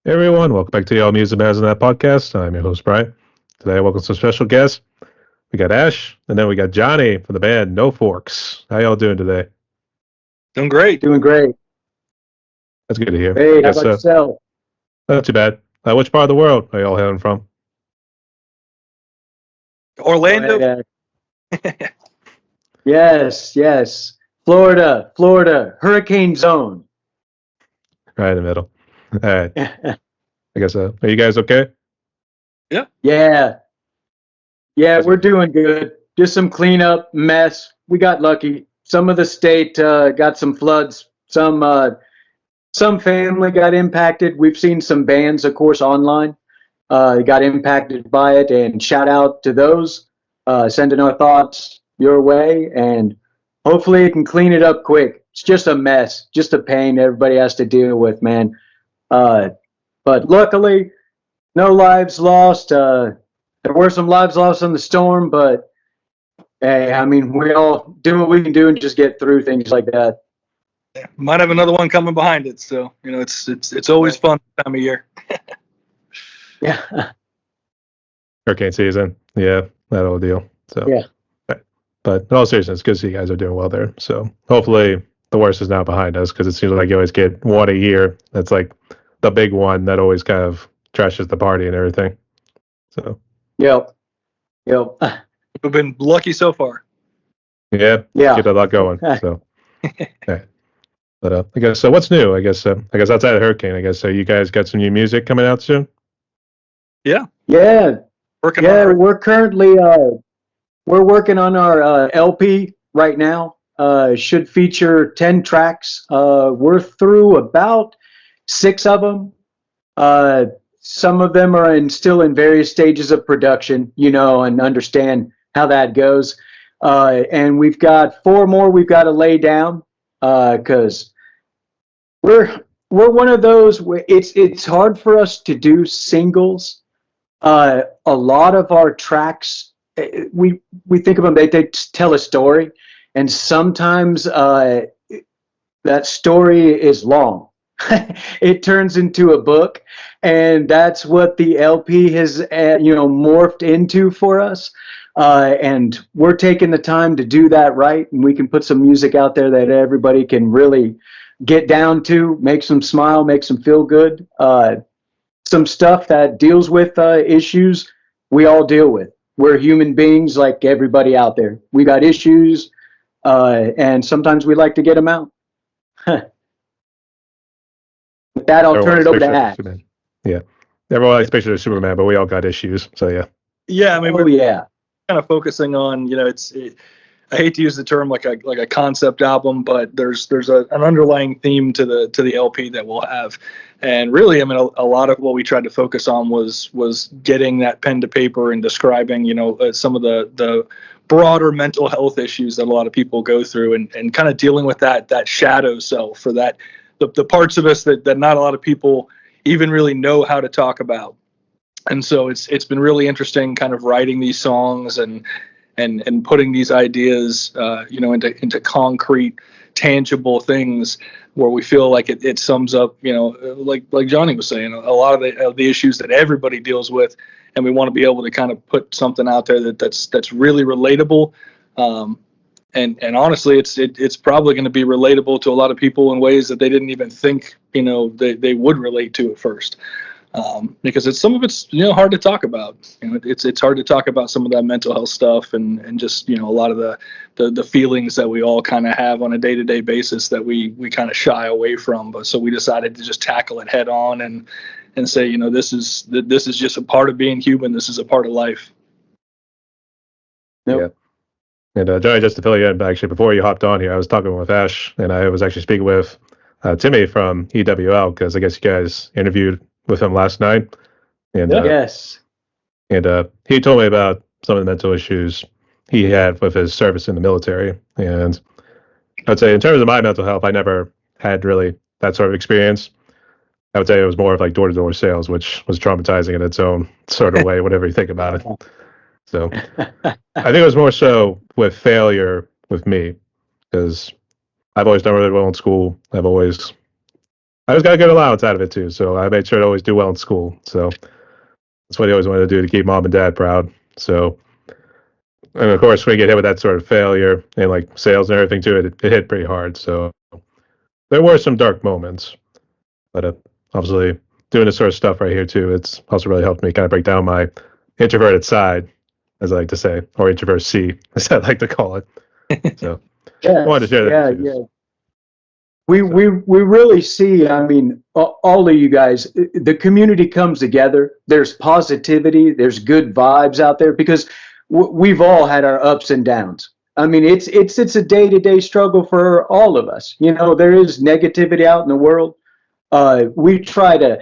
Hey everyone, welcome back to the All Music Matters in That podcast. I'm your host, Brian. Today, I welcome some special guests. We got Ash, and then we got Johnny from the band NoForks. How y'all doing today? Doing great. Doing great. That's good to hear. I Hey, how guess about yourself? not too bad. Which part of the world are y'all hailing from? Go Orlando. ahead, Ed. Yes. Florida, hurricane zone. Right in the middle. All right. I guess, are you guys okay? Yeah. Yeah, That's we're doing good. Just some cleanup mess. We got lucky. Some of the state got some floods. Some family got impacted. We've seen some bands, of course, online got impacted by it. And shout out to those sending our thoughts your way, and hopefully it can clean it up quick. It's just a mess, just a pain everybody has to deal with, man. But luckily, no lives lost. There were some lives lost in the storm, but hey, I mean, we all do what we can do and just get through things like that. Might have another one coming behind it. So it's always fun this time of year. Yeah, hurricane season. Yeah, that whole deal. So, yeah, right. But in all seriousness, it's good to see you guys are doing well there. So, hopefully, the worst is now behind us because it seems like you always get one a year. That's like the big one that always kind of trashes the party and everything. So, yep, yep, We've been lucky so far. yeah, yeah. get a lot going. So, yeah. But I guess so. What's new? I guess outside of Hurricane, I guess so. You guys got some new music coming out soon. Yeah. Yeah, Working yeah. on it. We're currently we're working on our LP right now. Should feature 10 tracks. We're through about 6 of them. Uh, some of them are still in various stages of production, and understand how that goes. And we've got 4 more we've got to lay down because we're one of those where it's hard for us to do singles. A lot of our tracks, we think of them, they tell a story, and sometimes that story is long. It turns into a book, and that's what the LP has morphed into for us. And we're taking the time to do that right, and we can put some music out there that everybody can really get down to, makes them smile, makes them feel good. Some stuff that deals with issues we all deal with. We're human beings like everybody out there. We got issues, and sometimes we like to get them out. With that, I'll Everyone turn likes it over to picture of Ash. Superman. Yeah, everyone likes picture of Superman, but we all got issues. So yeah, Yeah. I mean, Oh we're yeah, kind of focusing on, I hate to use the term like a concept album, but there's an underlying theme to the LP that we'll have. And really, I mean, a lot of what we tried to focus on was getting that pen to paper and describing, some of the broader mental health issues that a lot of people go through, and kind of dealing with that shadow self, or that the parts of us that not a lot of people even really know how to talk about. And so it's been really interesting kind of writing these songs and putting these ideas into concrete, tangible things where we feel like it sums up, like Johnny was saying, a lot of the issues that everybody deals with. And we want to be able to kind of put something out there that's really relatable. And honestly, it's probably going to be relatable to a lot of people in ways that they didn't even think they would relate to at first. Because some of it's hard to talk about. It's hard to talk about some of that mental health stuff, and just a lot of the feelings that we all kind of have on a day-to-day basis that we kind of shy away from. But so we decided to just tackle it head on and say, this is just a part of being human. This is a part of life. nope. yeah. And Johnny, just to fill you in, actually, before you hopped on here, I was talking with Ash, and I was actually speaking with Timmy from EWL because I guess you guys interviewed with him last night, and Yeah. Yes, he told me about some of the mental issues he had with his service in the military. And I'd say, in terms of my mental health, I never had really that sort of experience. I would say it was more of like door to door sales, which was traumatizing in its own sort of way, whatever you think about it. So I think it was more so with failure with me because I've always done really well in school. I've always I just got a good allowance out of it too, so I made sure to always do well in school. So that's what he always wanted to do to keep mom and dad proud. So, and of course, when you get hit with that sort of failure and like sales and everything too, it hit pretty hard. So there were some dark moments, but obviously doing this sort of stuff right here too, it's also really helped me kind of break down my introverted side, as I like to say, or introvert C, as I like to call it. So I wanted to share that too. Yeah. We really see, I mean, all of you guys, the community comes together. There's positivity, there's good vibes out there because we've all had our ups and downs. I mean, it's a day-to-day struggle for all of us. You know, there is negativity out in the world. We try to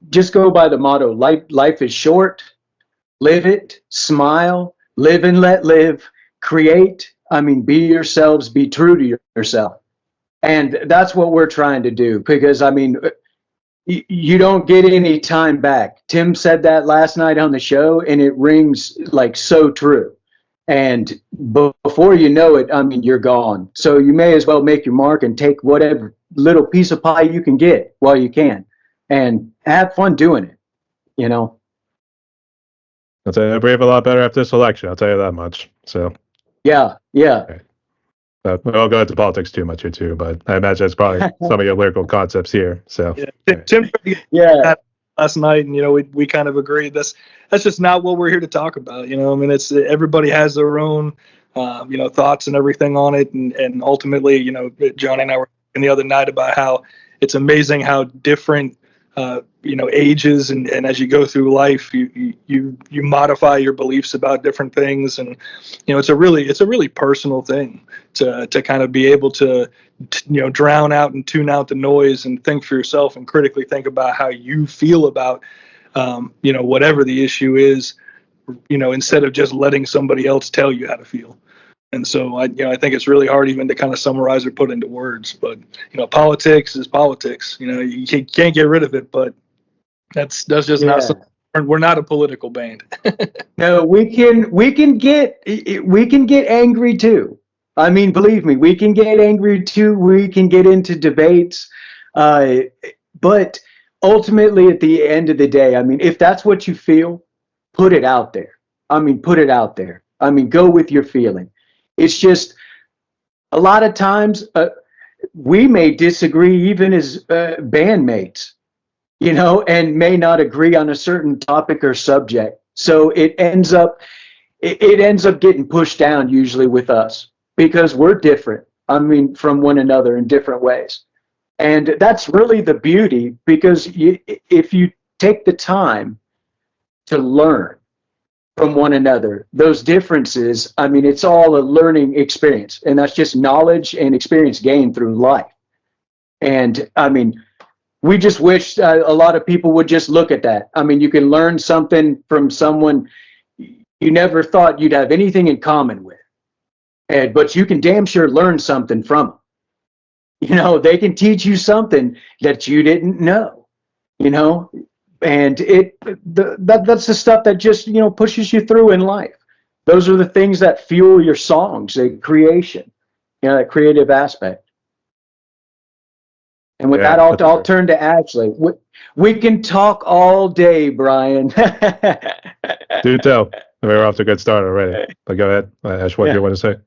just go by the motto, life is short, live it, smile, live and let live, create. I mean, be yourselves, be true to yourself. And that's what we're trying to do because, I mean, you don't get any time back. Tim said that last night on the show, and it rings like so true. And before you know it, I mean, you're gone. So you may as well make your mark and take whatever little piece of pie you can get while you can and have fun doing it, you know? I'll tell you, I breathe a lot better after this election. I'll tell you that much. So, yeah. Okay. We won't go into politics too much here too, but I imagine it's probably some of your lyrical concepts here. So Tim last night, and we kind of agreed that's just not what we're here to talk about. I mean, it's everybody has their own thoughts and everything on it, and ultimately, Johnny and I were talking the other night about how it's amazing how different ages and as you go through life, you modify your beliefs about different things, and it's a really personal thing to kind of be able to drown out and tune out the noise and think for yourself and critically think about how you feel about whatever the issue is, instead of just letting somebody else tell you how to feel. And so I think it's really hard even to kind of summarize or put into words. But politics is politics. You can't get rid of it. But that's just not something. We're not a political band. No, we can get angry too. I mean, believe me, we can get angry too. We can get into debates. But ultimately, at the end of the day, I mean, if that's what you feel, put it out there. I mean, put it out there. I mean, go with your feeling. It's just a lot of times we may disagree even as bandmates, and may not agree on a certain topic or subject. So it ends up getting pushed down usually with us because we're different. I mean, from one another in different ways. And that's really the beauty because if you take the time to learn from one another, those differences, I mean, it's all a learning experience, and that's just knowledge and experience gained through life. And I mean, we just wish a lot of people would just look at that. I mean, you can learn something from someone you never thought you'd have anything in common with, but you can damn sure learn something from them. They can teach you something that you didn't know, and that's the stuff that just pushes you through in life. Those are the things that fuel your songs, the creation, that creative aspect. And with that, I'll turn to Ashley. We can talk all day, Brian. Do tell. We're off to a good start already. But go ahead, Ash. What do you want to say?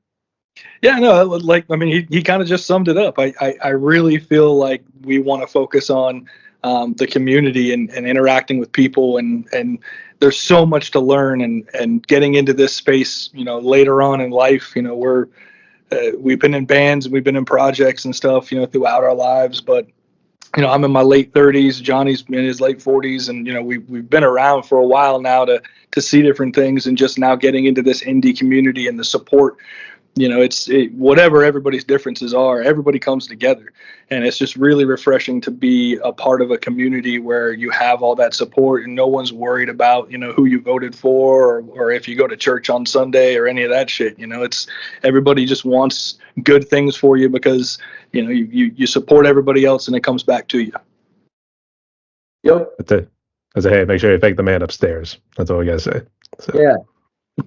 Yeah, no, he kind of just summed it up. I really feel like we want to focus on the community and interacting with people, and there's so much to learn, and getting into this space, later on in life, we've been in bands, we've been in projects and stuff, throughout our lives, but I'm in my late 30s, Johnny's in his late 40s, and we've been around for a while now to see different things, and just now getting into this indie community and the support. Whatever everybody's differences are, everybody comes together, and it's just really refreshing to be a part of a community where you have all that support and no one's worried about who you voted for or if you go to church on Sunday or any of that shit. It's everybody just wants good things for you because you support everybody else and it comes back to you. Yep. That's it. I say, hey, make sure you thank the man upstairs. That's all we gotta say. So.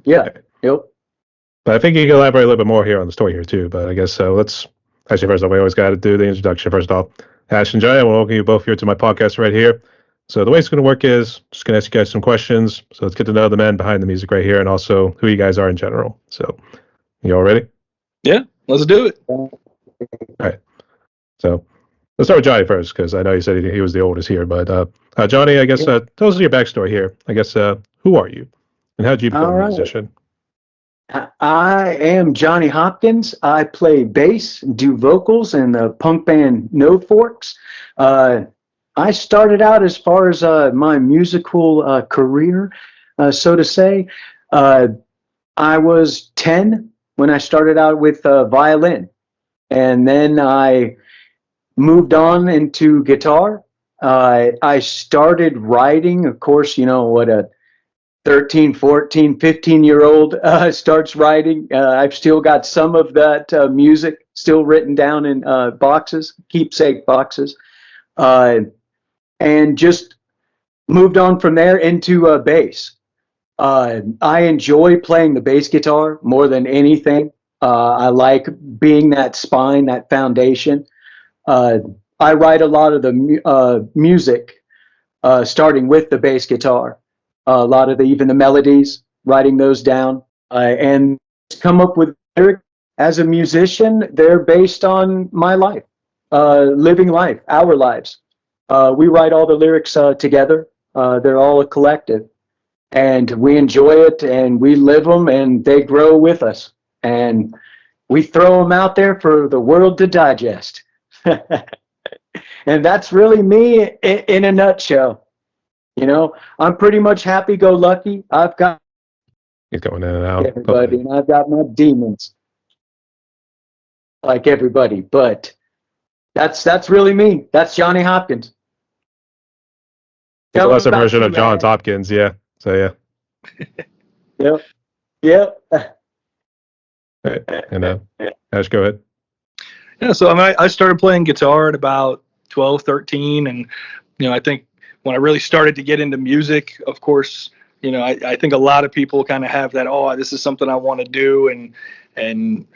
Yeah. Yep. But I think you can elaborate a little bit more here on the story here too. But I guess let's actually first off, we always got to do the introduction first off. Ash and Jay, I want to welcome you both here to my podcast right here. So the way it's going to work is just going to ask you guys some questions. So let's get to know the men behind the music right here and also who you guys are in general. So you all ready? Yeah, let's do it. All right. So let's start with Johnny first, because I know you said he was the oldest here. But Johnny, I guess tell us your backstory here. I guess who are you and how did you become a musician? I am Johnny Hopkins. I play bass, do vocals in the punk band NoForks. I started out as far as my musical career, so to say. I was 10 when I started out with violin, and then I moved on into guitar. I started writing, of course, you know what a 13, 14, 15-year-old starts writing. I've still got some of that music still written down in boxes, keepsake boxes, and just moved on from there into bass. I enjoy playing the bass guitar more than anything. I like being that spine, that foundation. I write a lot of the music starting with the bass guitar. A lot of even the melodies, writing those down, and come up with lyrics. As a musician, they're based on my life, living life, our lives. We write all the lyrics together. They're all a collective, and we enjoy it, and we live them, and they grow with us, and we throw them out there for the world to digest. And that's really me in a nutshell. You know, I'm pretty much happy-go-lucky. I've got He's going in and out. everybody, and I've got my demons, like everybody. But that's really me. That's Johnny Hopkins. It's a lesser version of John Hopkins, yeah. So yeah. Yep. All right. And Ash, go ahead. Yeah, so I started playing guitar at about 12, 13, and I think when I really started to get into music, of course, I think a lot of people kind of have that, oh, this is something I want to do, and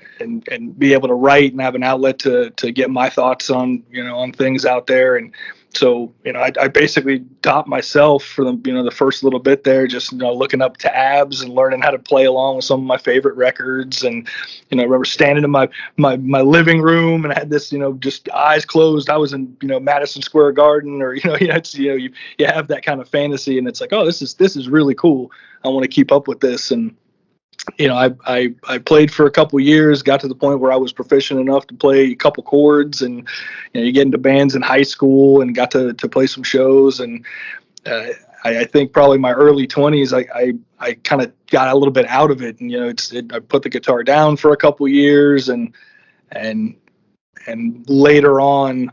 be able to write and have an outlet to get my thoughts on, on things out there. And so, I basically taught myself for the first little bit there, just, looking up tabs and learning how to play along with some of my favorite records. And, I remember standing in my living room and I had this, just eyes closed. I was in, Madison Square Garden, or, you have that kind of fantasy, and it's like, oh, this is really cool. I want to keep up with this. And, I played for a couple years, got to the point where I was proficient enough to play a couple chords, and you get into bands in high school and got to play some shows. And I think probably my early 20s, I kind of got a little bit out of it, and I put the guitar down for a couple years, and later on,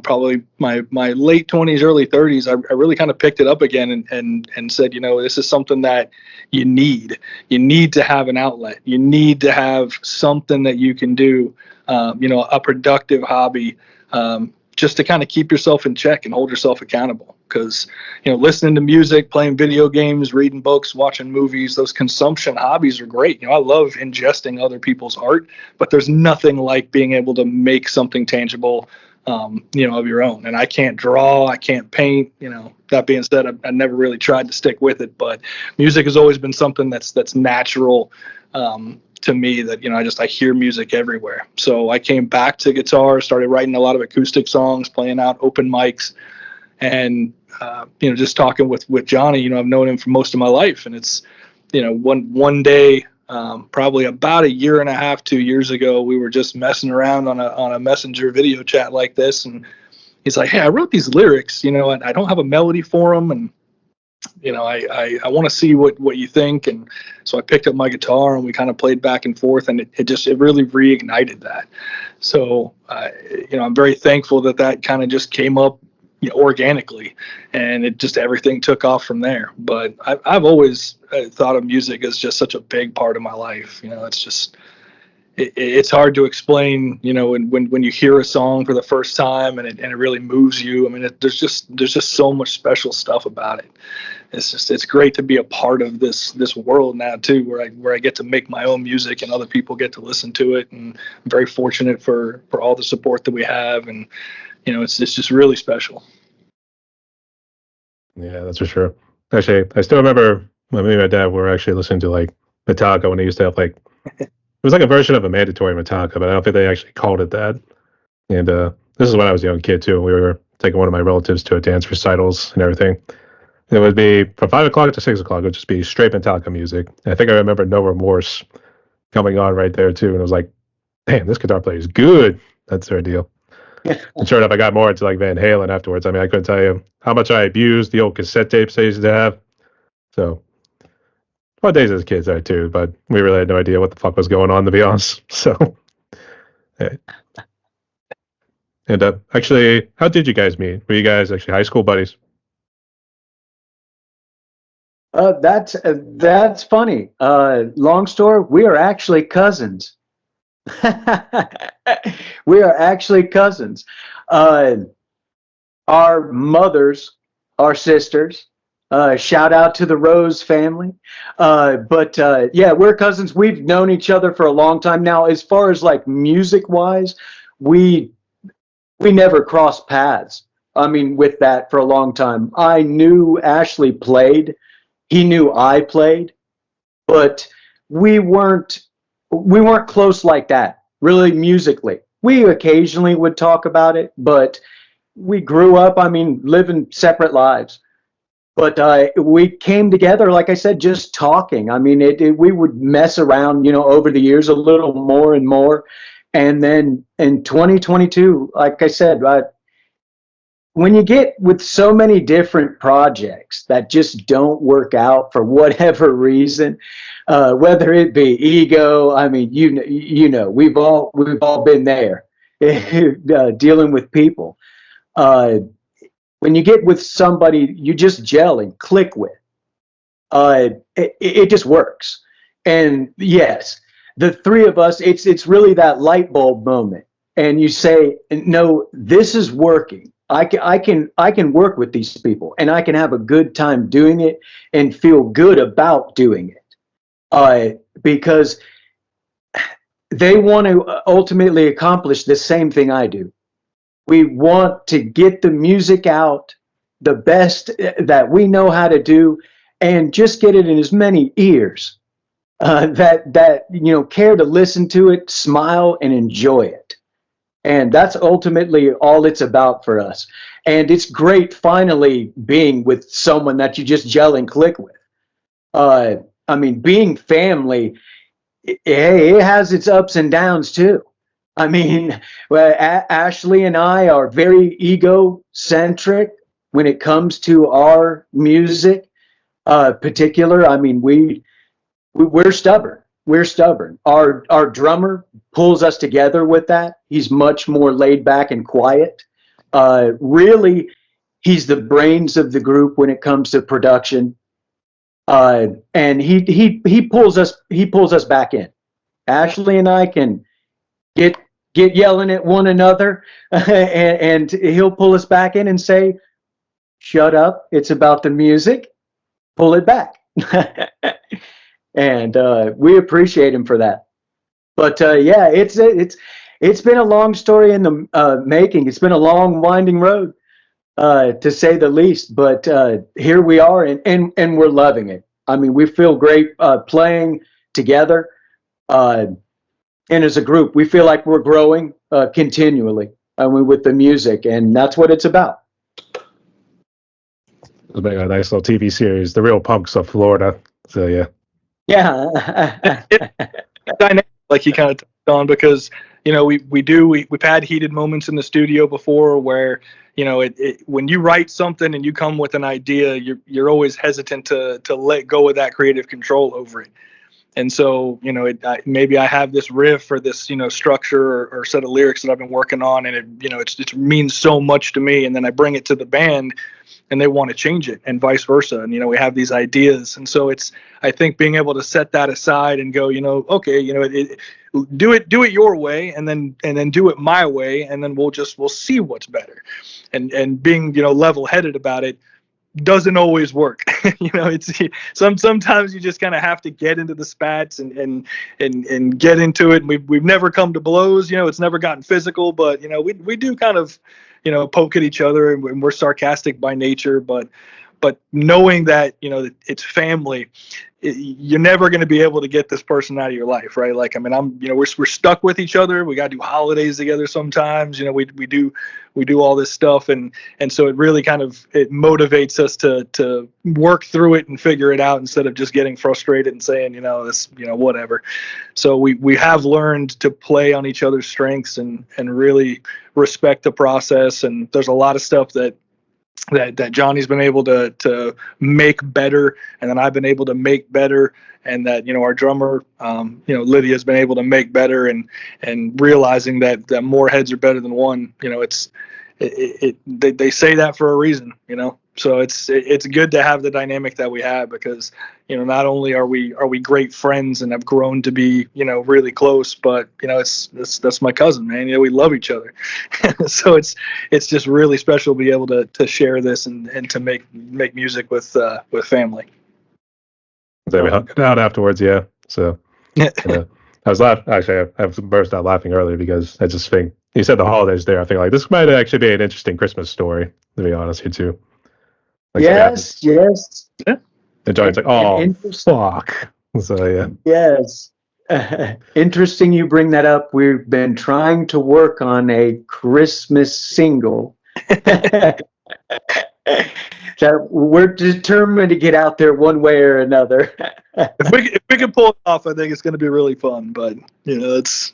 probably my late 20s, early 30s, I really kind of picked it up again and said, this is something that you need to have an outlet. You need to have something that you can do, a productive hobby, just to kind of keep yourself in check and hold yourself accountable. Because, listening to music, playing video games, reading books, watching movies, those consumption hobbies are great. I love ingesting other people's art, but there's nothing like being able to make something tangible, of your own. And I can't draw, I can't paint. That being said, I never really tried to stick with it, but music has always been something that's natural to me, that I hear music everywhere. So I came back to guitar, started writing a lot of acoustic songs, playing out open mics, and just talking with Johnny. I've known him for most of my life, and it's one day, probably about a year and a half, 2 years ago, we were just messing around on a messenger video chat like this, and he's like, hey, I wrote these lyrics, and I don't have a melody for them, and I want to see what you think. And so I picked up my guitar and we kind of played back and forth, and it really reignited that. So I'm very thankful that kind of just came up organically, and it just, everything took off from there. But I've always thought of music as just such a big part of my life. It's just, it's hard to explain, when you hear a song for the first time and it really moves you. I mean, there's just so much special stuff about it. it's great to be a part of this world now too, where I get to make my own music and other people get to listen to it. And I'm very fortunate for all the support that we have, and it's just really special. Yeah, that's for sure. Actually, I still remember when me and my dad were actually listening to like Metallica when they used to have like it was like a version of a mandatory Metallica, but I don't think they actually called it that. And this is when I was a young kid too. We were taking one of my relatives to a dance recitals and everything. It would be from 5 o'clock to 6 o'clock. It would just be straight Metallica music. And I think I remember No Remorse coming on right there too, and I was like, "Damn, this guitar player is good." That's their deal. And sure enough, I got more into like Van Halen afterwards. I mean, I couldn't tell you how much I abused the old cassette tapes I used to have. So, fun days as kids there too, but we really had no idea what the fuck was going on, to be honest. So, yeah. And actually, how did you guys meet? Were you guys actually high school buddies? That's funny. Long story. We are actually cousins. We are actually cousins. Our mothers are sisters. Shout out to the Rose family. But yeah, we're cousins. We've known each other for a long time now. As far as like music wise, we never crossed paths. I mean, with that for a long time. I knew Ashley played. He knew I played, but we weren't close like that, really musically. We occasionally would talk about it, but we grew up, I mean, living separate lives. But we came together, like I said, just talking. I mean, we would mess around, over the years a little more and more. And then in 2022, like I said, when you get with so many different projects that just don't work out for whatever reason, whether it be ego, I mean, we've all been there dealing with people. When you get with somebody you just gel and click with, it just works. And yes, the three of us, it's really that light bulb moment, and you say, no, this is working. I can work with these people, and I can have a good time doing it and feel good about doing it, because they want to ultimately accomplish the same thing I do. We want to get the music out the best that we know how to do, and just get it in as many ears that care to listen to it, smile, and enjoy it. And that's ultimately all it's about for us. And it's great finally being with someone that you just gel and click with. I mean, being family, it has its ups and downs too. I mean, Ashley and I are very egocentric when it comes to our music, particular. I mean, we're stubborn. We're stubborn. Our drummer pulls us together with that. He's much more laid back and quiet. Really, he's the brains of the group when it comes to production. And he pulls us back in. Ashley and I can get yelling at one another, and he'll pull us back in and say, "Shut up! It's about the music. Pull it back." And we appreciate him for that. But yeah, it's been a long story in the making. It's been a long, winding road, to say the least. But here we are, and we're loving it. I mean, we feel great playing together, and as a group, we feel like we're growing continually. I mean, with the music, and that's what it's about. It's been a nice little TV series, The Real Punks of Florida. So yeah. Yeah. Dynamic, like you kind of touched on, because we've had heated moments in the studio before where when you write something and you come with an idea, you're always hesitant to let go of that creative control over it. And so maybe I have this riff or this structure or set of lyrics that I've been working on, and it means so much to me, and then I bring it to the band and they want to change it, and vice versa. And we have these ideas, and so I think being able to set that aside and go, okay, do it your way, and then do it my way, and then we'll see what's better, and being level-headed about it. doesn't always work. It's sometimes you just kind of have to get into the spats and get into it. And we've never come to blows. It's never gotten physical, but we do kind of poke at each other, and we're sarcastic by nature. But knowing that it's family, you're never going to be able to get this person out of your life, right? Like, I mean, we're stuck with each other. We got to do holidays together sometimes. We do all this stuff, and so it really kind of it motivates us to work through it and figure it out instead of just getting frustrated and saying this whatever. So we have learned to play on each other's strengths and really respect the process. And there's a lot of stuff that Johnny's been able to make better, and then I've been able to make better, and that our drummer Lydia's been able to make better, and realizing that more heads are better than one. They say that for a reason. So it's good to have the dynamic that we have, because not only are we great friends and have grown to be really close, but that's my cousin, man. We love each other. So it's just really special to be able to share this and to make music with family. So we hung out afterwards, yeah. So I was laughing. Actually, I burst out laughing earlier because I just think you said the holidays there. I think like this might actually be an interesting Christmas story, to be honest, here too. Like, yes. Yeah. And Johnny's like, oh, fuck. So, yeah. Yes. Interesting you bring that up. We've been trying to work on a Christmas single. So we're determined to get out there one way or another. If we can pull it off, I think it's going to be really fun. But it's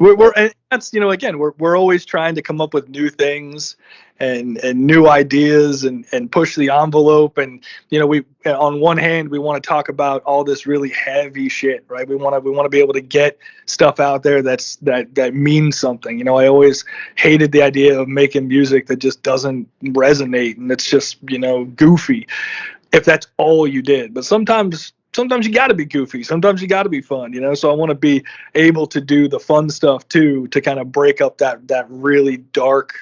and that's again we're always trying to come up with new things and new ideas and push the envelope. And we on one hand we want to talk about all this really heavy shit, right? We want to be able to get stuff out there that means something. I always hated the idea of making music that just doesn't resonate and it's just goofy, if that's all you did. But sometimes you got to be goofy. Sometimes you got to be fun, So I want to be able to do the fun stuff too, to kind of break up that really dark,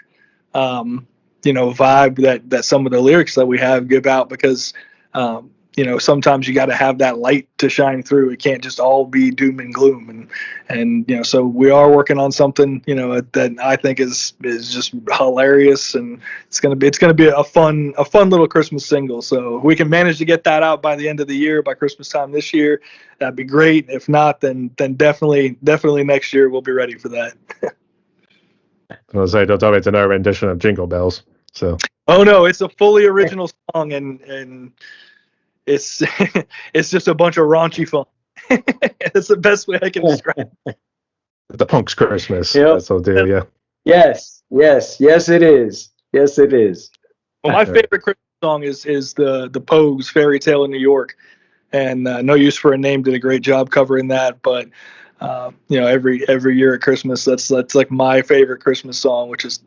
vibe that some of the lyrics that we have give out, because, sometimes you got to have that light to shine through. It can't just all be doom and gloom. And so we are working on something, that I think is just hilarious, and it's gonna be a fun little Christmas single. So if we can manage to get that out by the end of the year, by Christmas time this year, that'd be great. If not, then definitely next year we'll be ready for that. I was say, don't tell me it's another rendition of Jingle Bells. So. Oh no, it's a fully original song, and it's it's just a bunch of raunchy fun. That's the best way I can describe it. The punk's Christmas. Yep. That's what I'll do, yeah. Yes, it is. Yes, it is. Well, my favorite Christmas song is the Pogues' Fairy Tale in New York, and No Use for a Name did a great job covering that. But every year at Christmas, that's like my favorite Christmas song, which is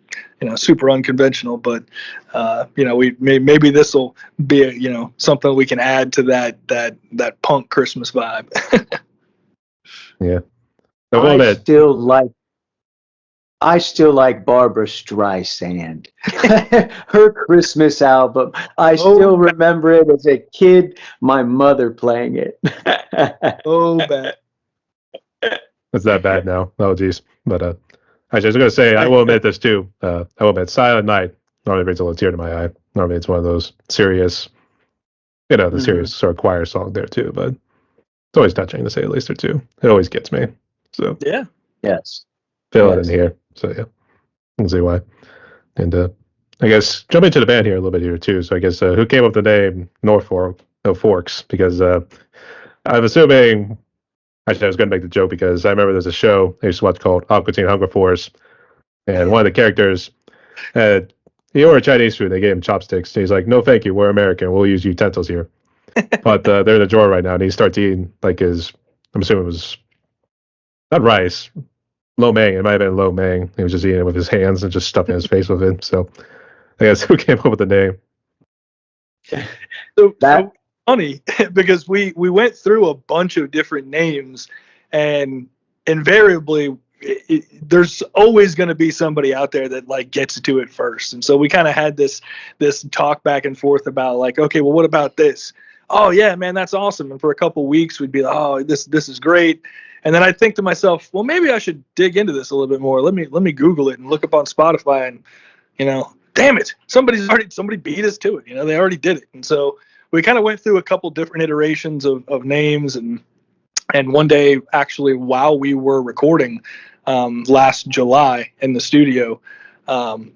super unconventional. But we maybe this will be something we can add to that punk Christmas vibe. Yeah. I still like Barbara Streisand. Her Christmas album. I still remember it as a kid, my mother playing it. Oh, bad. It's that bad now. Oh, geez. But actually, I was going to say, I will admit this too. I will admit, Silent Night normally brings a little tear to my eye. Normally it's one of those serious, the serious sort of choir song there too. But it's always touching, to say the least, or two. It always gets me. So yeah. Yes. Feel it in here. So yeah, we'll see why. And I guess jump into the band here a little bit here too. So I guess who came up with the name NoForks? Because I'm assuming. Actually, I was going to make the joke because I remember there's a show I used to watch called Aqua Teen Hunger Force, and one of the characters, he ordered Chinese food. They gave him chopsticks. And he's like, "No, thank you. We're American. We'll use utensils here." But they're in the drawer right now, and he starts eating like his. I'm assuming it was not rice, lo mein. It might have been lo mein. He was just eating it with his hands and just stuffing his face with it. So I guess who came up with the name? So funny because we went through a bunch of different names, and invariably there's always going to be somebody out there that like gets to it first. And so we kind of had this talk back and forth about like, okay, well, what about this? Oh yeah, man, that's awesome. And for a couple weeks we'd be like, oh, this is great. And then I'd think to myself, well, maybe I should dig into this a little bit more. Let me Google it and look up on Spotify, and damn it, somebody beat us to it. They already did it. And so we kind of went through a couple different iterations of names, and one day, actually, while we were recording last July in the studio,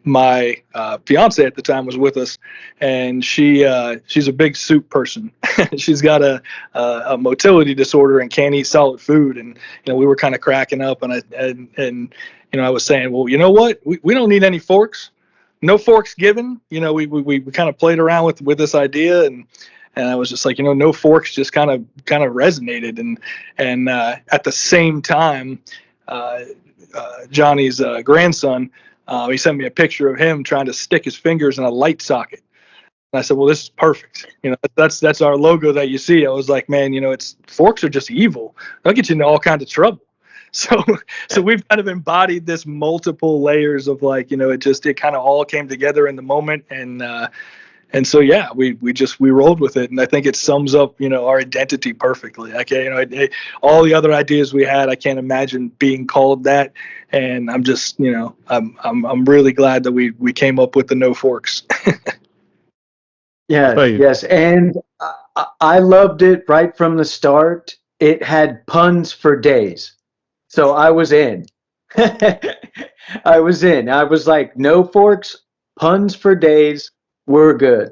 my fiance at the time was with us, and she's a big soup person. She's got a motility disorder and can't eat solid food. And we were kind of cracking up, and I was saying, well, you know what? We don't need any forks. No forks given. We kind of played around with this idea, and I was just like, no forks just kind of resonated. And at the same time, Johnny's grandson, he sent me a picture of him trying to stick his fingers in a light socket. And I said, well, this is perfect. That's our logo that you see. I was like, man, forks are just evil. They'll get you into all kinds of trouble. So we've kind of embodied this multiple layers of like, it kind of all came together in the moment. And so, yeah, we rolled with it. And I think it sums up, our identity perfectly. All the other ideas we had, I can't imagine being called that. And I'm just, I'm really glad that we came up with the NoForks. Yeah, yes. And I loved it right from the start. It had puns for days. So I was in. I was in. I was like, NoForks, puns for days. We're good.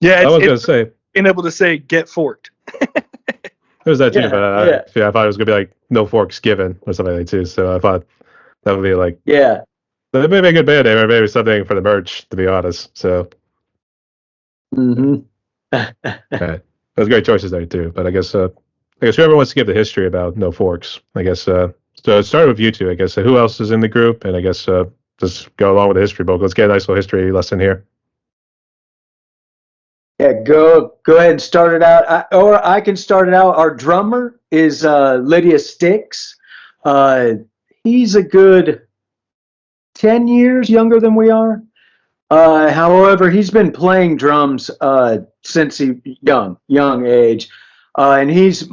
Yeah, I was going to say, being able to say get forked. There's that too, but I thought it was going to be like no forks given or something like that too. So I thought that would be like, that may be a good band name, or maybe something for the merch, to be honest. So, those great choices there too. But I guess whoever wants to give the history about No Forks, I guess. So it started with you two, I guess. So who else is in the group? And I guess just go along with the history book. Let's get a nice little history lesson here. Yeah, go ahead and start it out. Or I can start it out. Our drummer is Lydia Sticks. He's a good 10 years younger than we are. However, he's been playing drums since he young age, and he's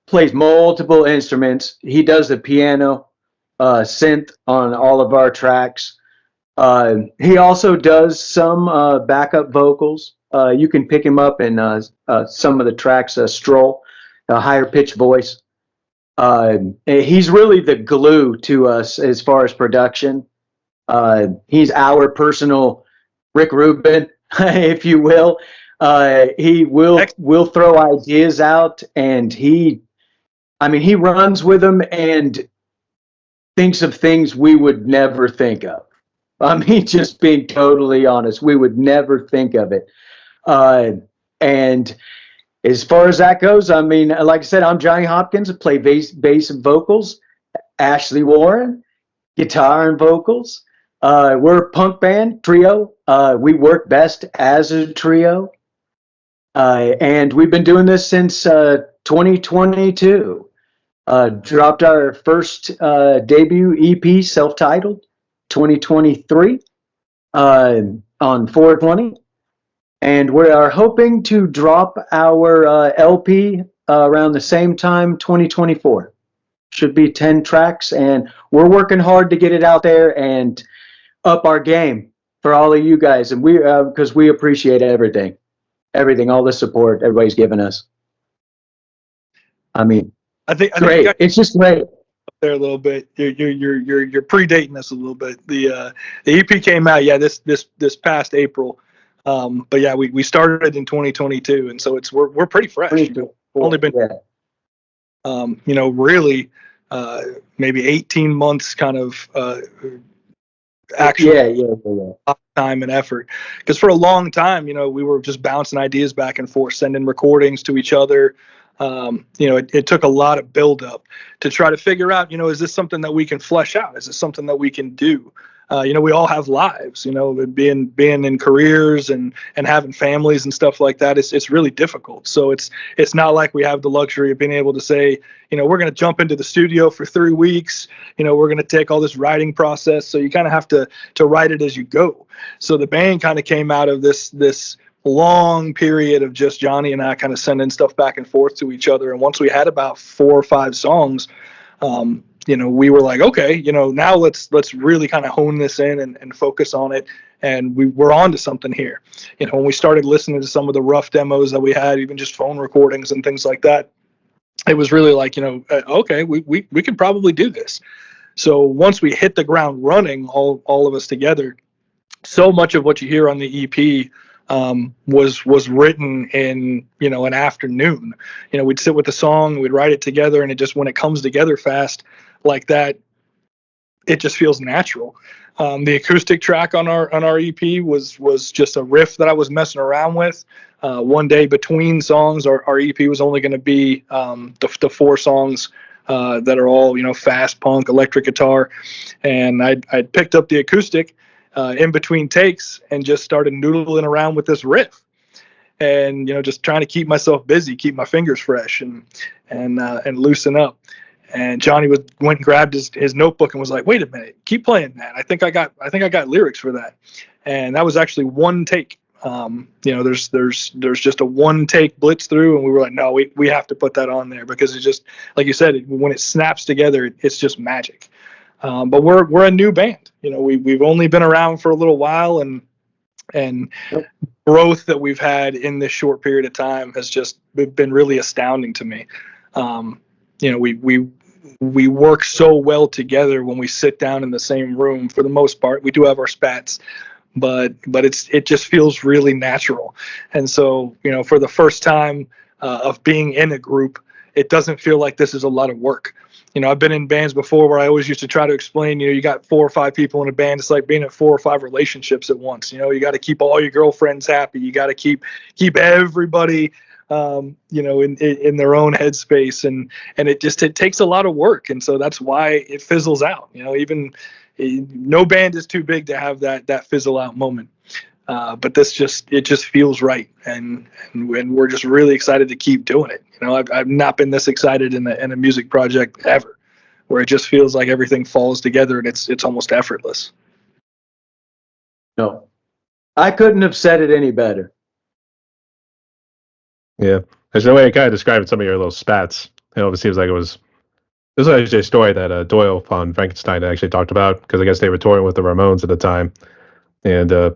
plays multiple instruments. He does the piano, synth on all of our tracks. He also does some backup vocals. You can pick him up in some of the tracks. Stroll, a higher pitched voice. He's really the glue to us as far as production. He's our personal Rick Rubin, if you will. He will throw ideas out, and he runs with them and thinks of things we would never think of. Just being totally honest, we would never think of it. And as far as that goes, like I said, I'm Johnny Hopkins. I play bass and vocals. Ashley Warren, guitar and vocals. We're a punk band trio. We work best as a trio. And we've been doing this since 2022. Dropped our first debut EP, self-titled, 2023, on 4/20. And we are hoping to drop our LP around the same time, 2024. Should be 10 tracks, and we're working hard to get it out there and up our game for all of you guys. And we, because we appreciate everything, all the support everybody's given us. I think great. It's just great. There a little bit. You're predating us a little bit. The EP came out, this past April. But yeah, we started in 2022, and so we're pretty fresh. Only been really maybe 18 months kind of actual time and effort. Because for a long time, we were just bouncing ideas back and forth, sending recordings to each other. It took a lot of buildup to try to figure out, is this something that we can flesh out? Is this something that we can do? We all have lives, being in careers and having families and stuff like that. It's really difficult. So it's not like we have the luxury of being able to say, we're going to jump into the studio for 3 weeks. We're going to take all this writing process. So you kind of have to write it as you go. So the band kind of came out of this long period of just Johnny and I kind of sending stuff back and forth to each other. And once we had about 4 or 5 songs, we were like, okay, now let's really kind of hone this in and focus on it. And we're on to something here. When we started listening to some of the rough demos that we had, even just phone recordings and things like that, it was really like, okay, we could probably do this. So once we hit the ground running, all of us together, so much of what you hear on the EP was written in an afternoon. We'd sit with the song, we'd write it together, and it just, when it comes together fast like that, it just feels natural. The acoustic track on our EP was just a riff that I was messing around with. One day between songs, our EP was only going to be the 4 songs that are all fast punk, electric guitar, and I picked up the acoustic in between takes and just started noodling around with this riff, and just trying to keep myself busy, keep my fingers fresh, and loosen up. And Johnny went and grabbed his notebook and was like, "Wait a minute, keep playing that. I think I got lyrics for that." And that was actually one take. There's just a one take blitz through, and we were like, "No, we have to put that on there because it just, like you said, when it snaps together, it's just magic." But we're a new band. We've only been around for a little while, and growth that we've had in this short period of time has just been really astounding to me. We work so well together when we sit down in the same room. For the most part, we do have our spats, but it just feels really natural. And so, for the first time of being in a group, it doesn't feel like this is a lot of work. I've been in bands before where I always used to try to explain, you got 4 or 5 people in a band. It's like being in 4 or 5 relationships at once. You got to keep all your girlfriends happy. You got to keep everybody, in their own headspace. And it takes a lot of work. And so that's why it fizzles out. Even no band is too big to have that fizzle out moment. But it just feels right. And we're just really excited to keep doing it. I've not been this excited in a music project ever, where it just feels like everything falls together and it's almost effortless. No, I couldn't have said it any better. Yeah. There's no way to kind of describe some of your little spats. It seems like this was actually a story that Doyle von Frankenstein actually talked about, because I guess they were touring with the Ramones at the time. And I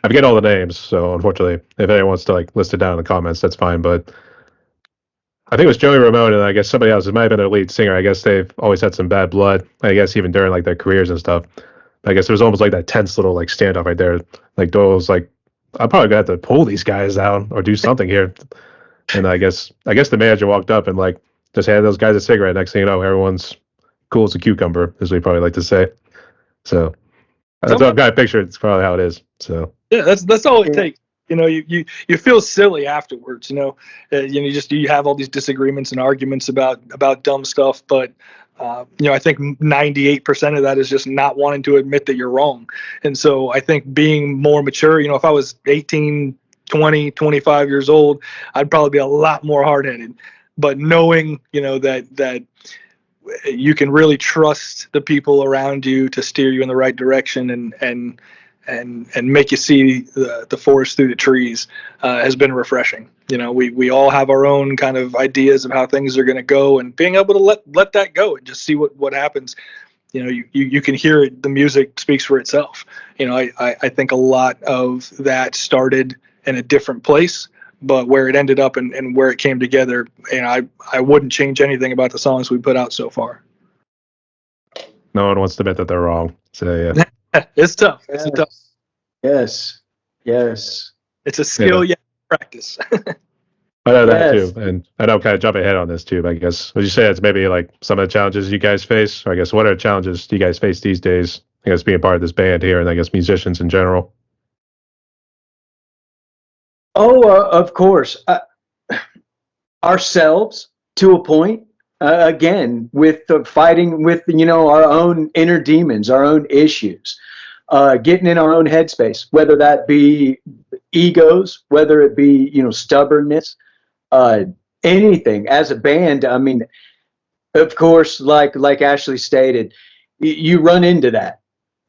forget all the names, so unfortunately, if anyone wants to list it down in the comments, that's fine. But I think it was Joey Ramone, and I guess somebody else. It might have been their lead singer. I guess they've always had some bad blood. I guess even during their careers and stuff. I guess there was almost that tense little standoff right there. Doyle was like, "I'm probably gonna have to pull these guys out or do something here." And I guess the manager walked up and just handed those guys a cigarette. Next thing you know, everyone's cool as a cucumber, as we probably like to say. So that's what I've got a picture. It's probably how it is. So yeah, that's all it takes. You feel silly afterwards. You have all these disagreements and arguments about dumb stuff, but I think 98% of that is just not wanting to admit that you're wrong. And so I think being more mature, if I was 18, 20, 25 years old, I'd probably be a lot more hard-headed. But knowing, that you can really trust the people around you to steer you in the right direction and make you see the forest through the trees has been refreshing. We all have our own kind of ideas of how things are going to go, and being able to let that go and just see what happens. You can hear it. The music speaks for itself. I think a lot of that started in a different place, but where it ended up and where it came together, I wouldn't change anything about the songs we put out so far. No one wants to admit that they're wrong. So yeah. It's tough. Yes. It's tough. Yes. It's a skill you have to practice. I know that too, and I know I'm kind of jumping ahead on this too. But I guess would you say it's maybe some of the challenges you guys face, or I guess what are the challenges do you guys face these days? I guess being part of this band here, and I guess musicians in general. Oh, of course. ourselves to a point. Again, with the fighting with our own inner demons, our own issues, getting in our own headspace, whether that be egos, whether it be stubbornness, anything. As a band, I mean, of course, like Ashley stated, you run into that.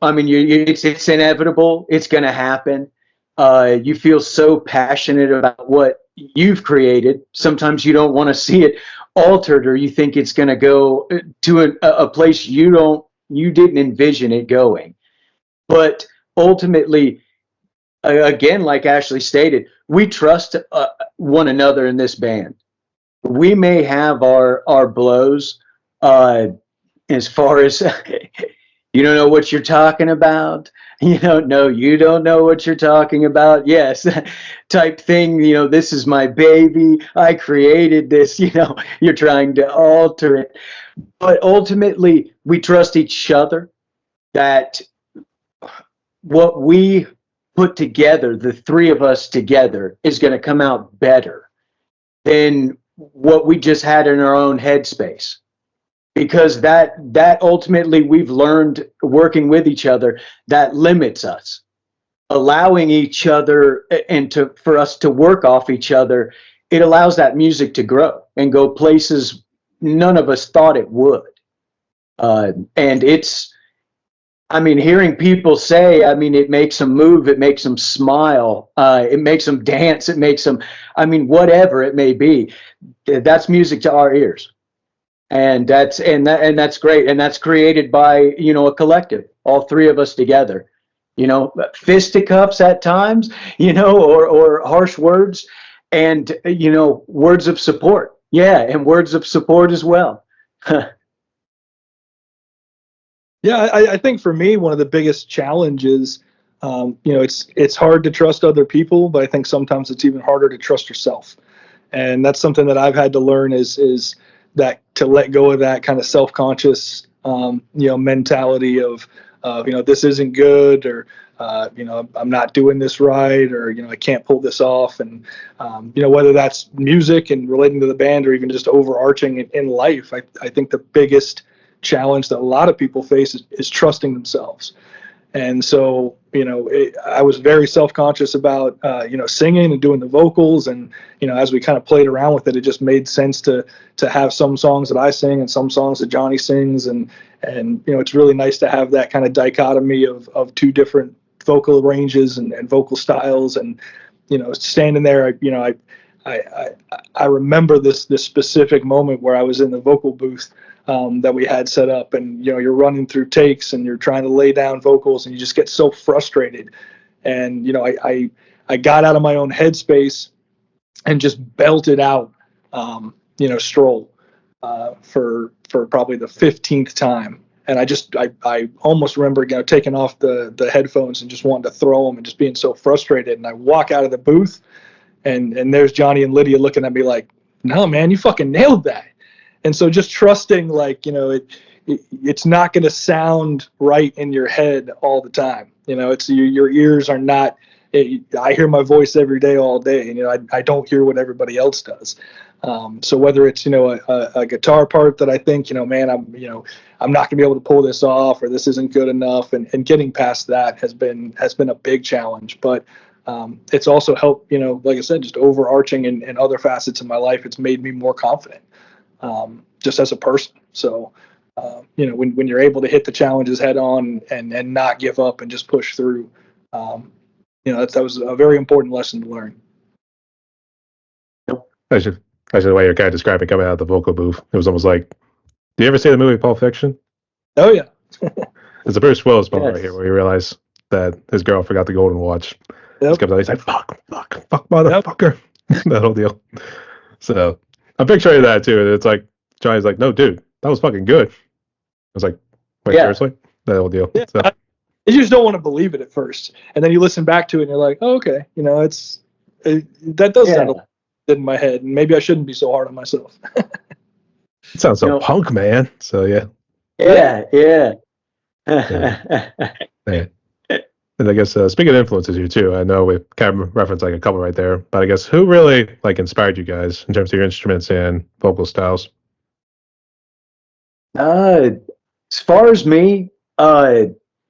I mean, it's inevitable. It's going to happen. You feel so passionate about what you've created. Sometimes you don't want to see it altered, or you think it's going to go to a place you didn't envision it going. But ultimately, again, like Ashley stated, we trust one another in this band. We may have our blows, as far as you don't know what you're talking about. No, you don't know what you're talking about. Yes, type thing. This is my baby. I created this. You're trying to alter it. But ultimately, we trust each other that what we put together, the three of us together, is going to come out better than what we just had in our own headspace. Because that ultimately we've learned working with each other, that limits us. Allowing each other and for us to work off each other, it allows that music to grow and go places none of us thought it would. And it's, I mean, hearing people say, I mean, it makes them move, it makes them smile, it makes them dance, it makes them, I mean, whatever it may be, that's music to our ears. And that's great, and that's created by a collective, all three of us together. Fisticuffs at times, or harsh words, and words of support. Yeah, and words of support as well. Yeah, I think for me, one of the biggest challenges, it's hard to trust other people, but I think sometimes it's even harder to trust yourself. And that's something that I've had to learn is that to let go of that kind of self-conscious, mentality of, this isn't good, or, I'm not doing this right, or, I can't pull this off. And, whether that's music and relating to the band, or even just overarching in life, I think the biggest challenge that a lot of people face is trusting themselves. And so, I was very self-conscious about, singing and doing the vocals. And, as we kind of played around with it, it just made sense to have some songs that I sing and some songs that Johnny sings. And it's really nice to have that kind of dichotomy of two different vocal ranges and vocal styles. And, standing there, I remember this specific moment where I was in the vocal booth that we had set up, and you're running through takes and you're trying to lay down vocals, and you just get so frustrated. And I got out of my own headspace and just belted out Stroll for probably the 15th time. And I almost remember taking off the headphones and just wanting to throw them, and just being so frustrated. And I walk out of the booth, and there's Johnny and Lydia looking at me like, no, man, you fucking nailed that. And so just trusting, it's not going to sound right in your head all the time. It's your ears are not. I hear my voice every day, all day, and I don't hear what everybody else does. So whether it's a guitar part that I think man, I'm not going to be able to pull this off, or this isn't good enough, and getting past that has been a big challenge. But it's also helped, like I said, just overarching in other facets of my life. It's made me more confident. Just as a person. So, when you're able to hit the challenges head on and not give up and just push through, that was a very important lesson to learn. Actually, the way you're kind of describing coming out of the vocal booth, it was almost like, do you ever see the movie Pulp Fiction? Oh, yeah. It's a Bruce Willis moment right here where he realized that his girl forgot the golden watch. Yep. He comes out, he's like, fuck, motherfucker. Yep. That whole deal. So, I'm picturing that too. It's like, Johnny's like, no, dude, that was fucking good. I was like, wait, seriously? That whole deal. Yeah. So. You just don't want to believe it at first. And then you listen back to it and you're like, oh, okay. That does sound good in my head. And maybe I shouldn't be so hard on myself. It sounds so punk, man. So, yeah. Yeah. Yeah. And I guess speaking of influences here too, I know we kind of referenced like a couple right there, but I guess who really like inspired you guys in terms of your instruments and vocal styles? Uh, as far as me,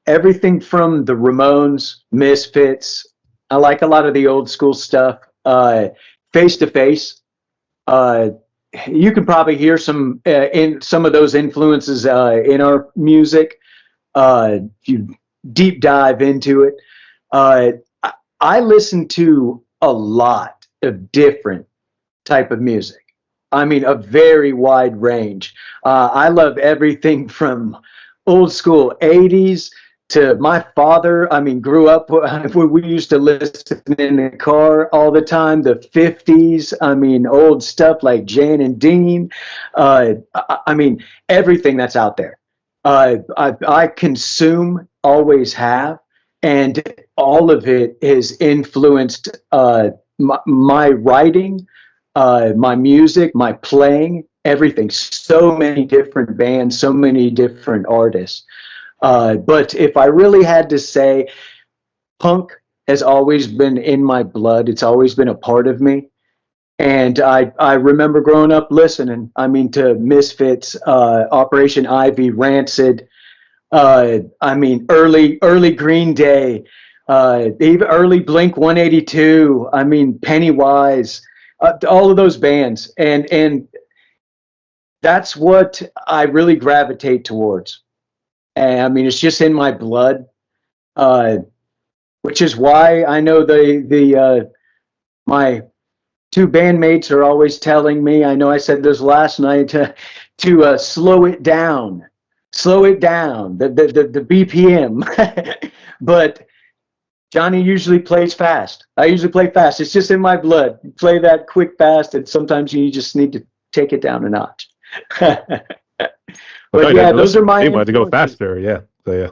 everything from the Ramones, Misfits. I like a lot of the old school stuff. Face to Face. Uh, you can probably hear some in some of those influences in our music. If you deep dive into it, uh, I listen to a lot of different type of music. I mean, a very wide range. I love everything from old school 80s to my father. I mean, grew up, we used to listen in the car all the time, the 50s. I mean, old stuff like Jan and Dean. I mean, everything that's out there. I consume, always have, and all of it has influenced my writing, my music, my playing, everything. So many different bands, so many different artists. But if I really had to say, punk has always been in my blood. It's always been a part of me. And I remember growing up listening, I mean, to Misfits, Operation Ivy, Rancid, I mean, early Green Day, even early Blink 182. I mean, Pennywise, all of those bands, and that's what I really gravitate towards. And I mean, it's just in my blood, which is why I know the my two bandmates are always telling me. I know I said this last night to slow it down. Slow it down, the BPM. But Johnny usually plays fast. I usually play fast. It's just in my blood. You play that quick, fast, and sometimes you just need to take it down a notch. But yeah, those are my influences. To go faster, yeah. So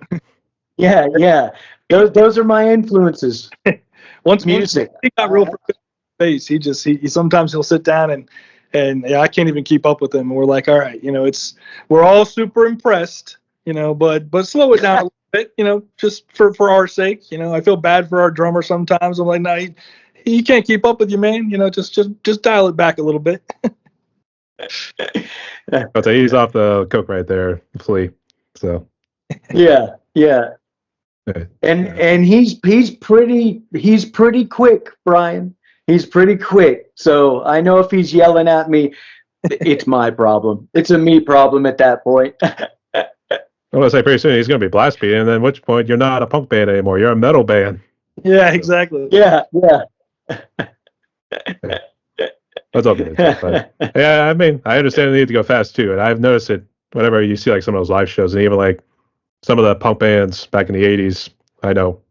yeah. Yeah. Those are my influences. Once music, he got real face. He sometimes he'll sit down and yeah, I can't even keep up with him. And we're like, all right, we're all super impressed, but slow it down a little bit, just for our sake. I feel bad for our drummer sometimes. I'm like, no, he can't keep up with you, man. Just dial it back a little bit. I'll say he's off the coke right there, Flea. So yeah. And he's pretty quick, Brian. He's pretty quick. So I know if he's yelling at me, it's my problem. It's a me problem at that point. I'm gonna say pretty soon he's gonna be blast beating, and then at which point you're not a punk band anymore. You're a metal band. Yeah, exactly. Yeah. That's all good. But, yeah, I mean, I understand the need to go fast too, and I've noticed it whenever you see like some of those live shows, and even like some of the punk bands back in the '80s. I know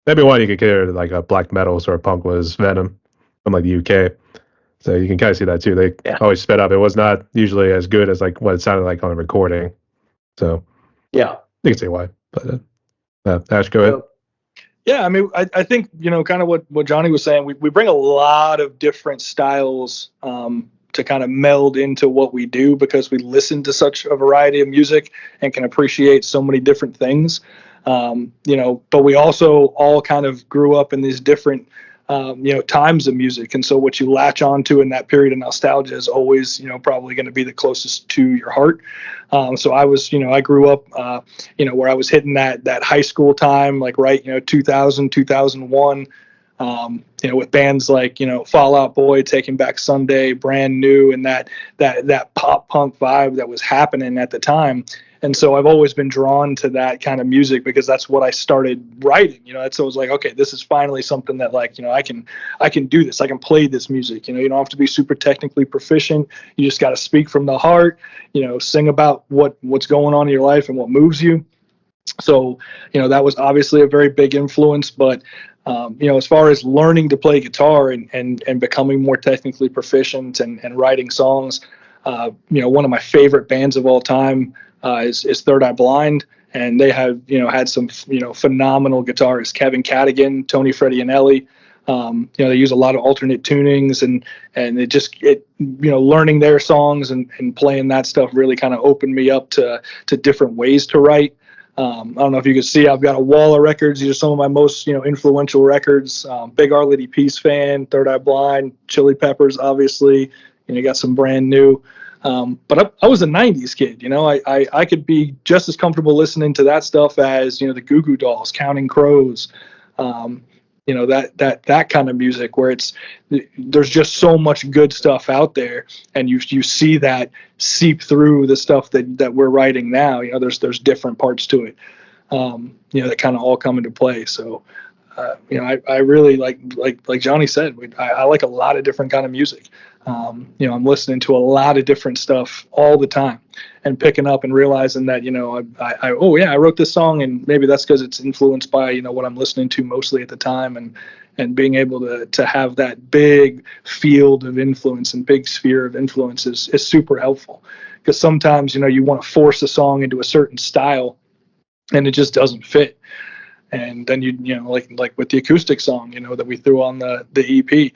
maybe one you could consider like a black metal sort of punk was Venom from like the UK. So you can kind of see that too. They always sped up. It was not usually as good as like what it sounded like on a recording. So yeah, you can see why. But Ash, go ahead. Yeah, I mean, I think, kind of what Johnny was saying, we bring a lot of different styles to kind of meld into what we do because we listen to such a variety of music and can appreciate so many different things. But we also all kind of grew up in these different times of music. And so what you latch onto in that period of nostalgia is always, probably going to be the closest to your heart. So I grew up, where I was hitting that high school time, like, 2000, 2001, with bands like, Fall Out Boy, Taking Back Sunday, Brand New, and that pop punk vibe that was happening at the time. And so I've always been drawn to that kind of music because that's what I started writing. So it was like, okay, this is finally something that I can do this. I can play this music. You don't have to be super technically proficient. You just got to speak from the heart. Sing about what's going on in your life and what moves you. So that was obviously a very big influence. But as far as learning to play guitar and becoming more technically proficient and writing songs, one of my favorite bands of all time is Third Eye Blind, and they have had some phenomenal guitarists, Kevin Cadigan, Tony Fredianelli. They use a lot of alternate tunings and learning their songs and playing that stuff really kind of opened me up to different ways to write. I don't know if you can see, I've got a wall of records. These are some of my most, influential records. Big Our Lady Peace fan, Third Eye Blind, Chili Peppers, obviously. You got some brand new. But I was a 90s kid. I could be just as comfortable listening to that stuff as, the Goo Goo Dolls, Counting Crows, that kind of music where there's just so much good stuff out there, and you see that seep through the stuff that we're writing now. There's different parts to it, that kind of all come into play. So, I really like Johnny said, I like a lot of different kind of music. I'm listening to a lot of different stuff all the time, and picking up and realizing that, I wrote this song, and maybe that's because it's influenced by, what I'm listening to mostly at the time, and being able to have that big field of influence and big sphere of influence is super helpful, because sometimes, you want to force a song into a certain style and it just doesn't fit. And then like with the acoustic song, that we threw on the EP,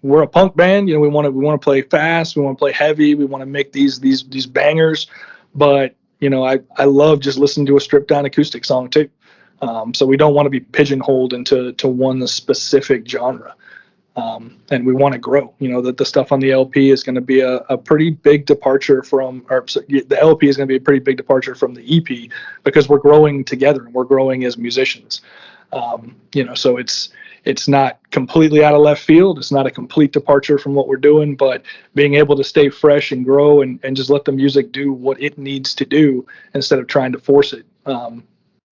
we're a punk band. We want to play fast. We want to play heavy. We want to make these bangers. But I love just listening to a stripped down acoustic song too. So we don't want to be pigeonholed into one specific genre. And we want to grow. That the stuff on the LP is going to be a pretty big departure the LP is going to be a pretty big departure from the EP, because we're growing together and we're growing as musicians. So it's not completely out of left field. It's not a complete departure from what we're doing, but being able to stay fresh and grow and just let the music do what it needs to do instead of trying to force it.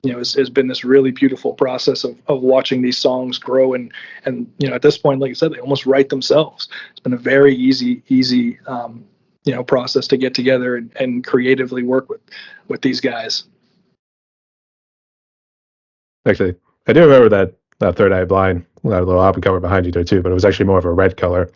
Has been this really beautiful process of watching these songs grow. And at this point, like I said, they almost write themselves. It's been a very easy, process to get together and creatively work with these guys. Actually, I do remember that Third Eye Blind, that little album cover behind you there too, but it was actually more of a red color.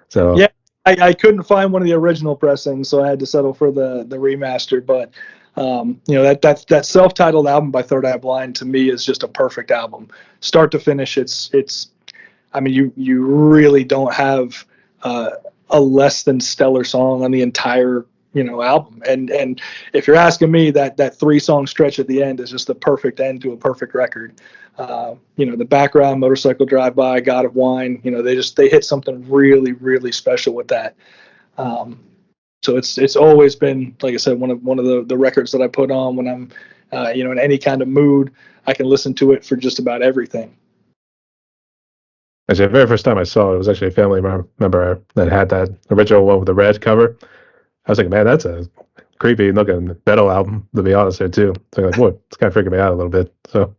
So yeah, I couldn't find one of the original pressings, so I had to settle for the remaster. But that self-titled album by Third Eye Blind to me is just a perfect album, start to finish. You really don't have a less than stellar song on the entire album. And if you're asking me, that 3-song stretch at the end is just the perfect end to a perfect record. The background, Motorcycle Drive By, God of Wine, they hit something really, really special with that. So it's always been, like I said, one of the records that I put on when I'm, in any kind of mood. I can listen to it for just about everything. Actually, the very first time I saw it was actually a family member that had that original one with the red cover. I was like, man, that's a creepy looking metal album, to be honest, there too. So like, what? It's kind of freaking me out a little bit. So,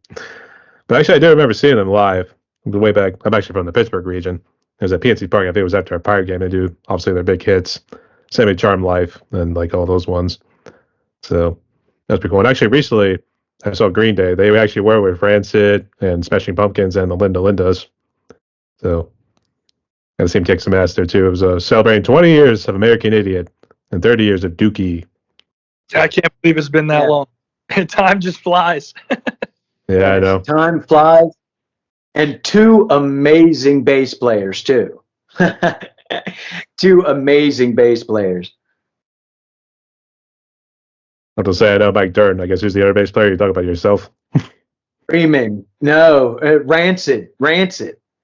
but actually, I do remember seeing them live way back. I'm actually from the Pittsburgh region. It was at PNC Park. I think it was after a Pirate game. They do obviously their big hits, Semi Charm Life, and like all those ones. So that's pretty cool. And actually, recently I saw Green Day. They actually were with Rancid and Smashing Pumpkins and the Linda Lindas. So I see him kick some ass there too. It was celebrating 20 years of American Idiot and 30 years of Dookie. I can't believe it's been that long. Time just flies. Yeah, I know. Time flies. And 2 amazing bass players too. 2 amazing bass players. I have to say, I know Mike Durden. I guess who's the other bass player? You talk about yourself. Freeman. No, Rancid.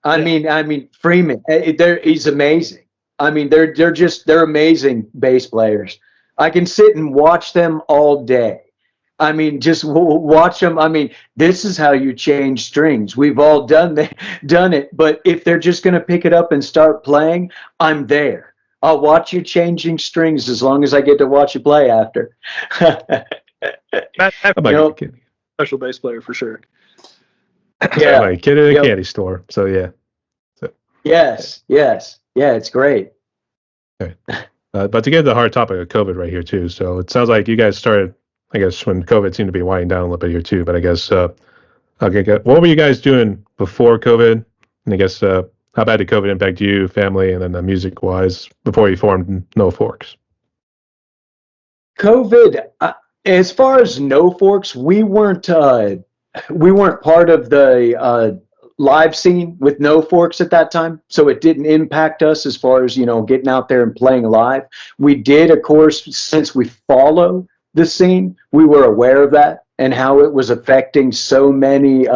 I mean Freeman. He's amazing. I mean, they're amazing bass players. I can sit and watch them all day. I mean, just watch them. I mean, this is how you change strings. We've all done it. But if they're just going to pick it up and start playing, I'm there. I'll watch you changing strings as long as I get to watch you play after. Special bass player for sure. Yeah, my kid in a candy store. So yeah. Yes. Yeah, it's great. Okay. But to get to the hard topic of COVID right here too. So it sounds like you guys started, I guess, when COVID seemed to be winding down a little bit here too. But I guess, what were you guys doing before COVID? And I guess, how bad did COVID impact you, family, and then music wise before you formed NoForks? COVID, as far as NoForks, we weren't part of the live scene with NoForks at that time, so it didn't impact us as far as getting out there and playing live. We did, of course, since we follow the scene, we were aware of that and how it was affecting so many,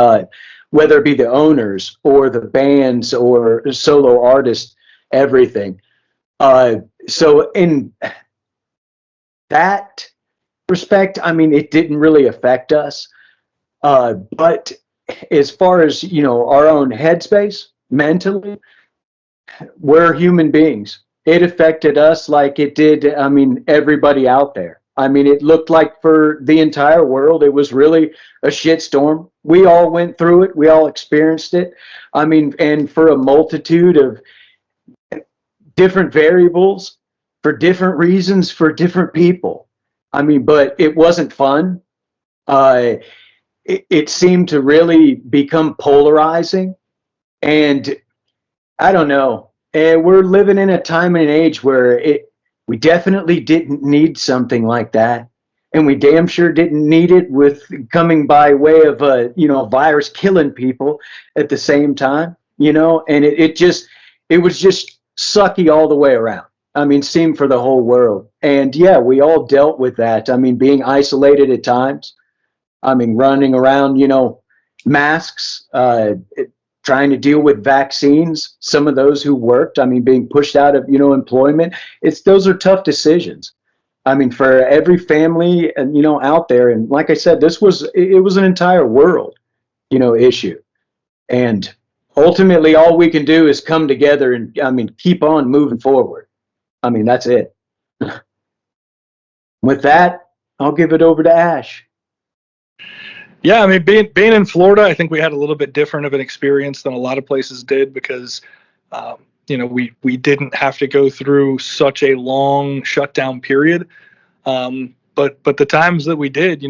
whether it be the owners or the bands or solo artists, everything. So in that respect, I mean, it didn't really affect us. But as far as, our own headspace mentally, we're human beings. It affected us like it did, I mean, everybody out there. I mean, it looked like for the entire world, it was really a shitstorm. We all went through it. We all experienced it. I mean, and for a multitude of different variables, for different reasons, for different people. I mean, but it wasn't fun. It seemed to really become polarizing. And I don't know. We're living in a time and an age where we definitely didn't need something like that. And we damn sure didn't need it with coming by way of a virus killing people at the same time, and it was just sucky all the way around. I mean, seemed for the whole world. And yeah, we all dealt with that. I mean, being isolated at times. I mean, running around, masks, trying to deal with vaccines. Some of those who worked, I mean, being pushed out of, employment. Those are tough decisions. I mean, for every family, and out there. And like I said, it was an entire world, issue. And ultimately, all we can do is come together and, I mean, keep on moving forward. I mean, that's it. With that, I'll give it over to Ash. Yeah, I mean, being in Florida, I think we had a little bit different of an experience than a lot of places did because, we didn't have to go through such a long shutdown period. But the times that we did,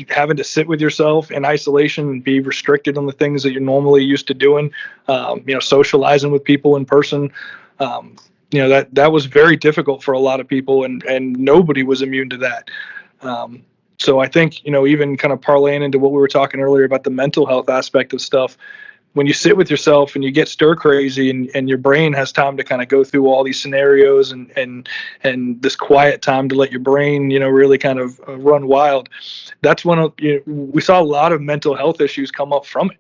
having to sit with yourself in isolation and be restricted on the things that you're normally used to doing, socializing with people in person, that was very difficult for a lot of people, and nobody was immune to that. So I think, even kind of parlaying into what we were talking earlier about the mental health aspect of stuff, when you sit with yourself and you get stir crazy and your brain has time to kind of go through all these scenarios and this quiet time to let your brain, really kind of run wild, that's when we saw a lot of mental health issues come up from it.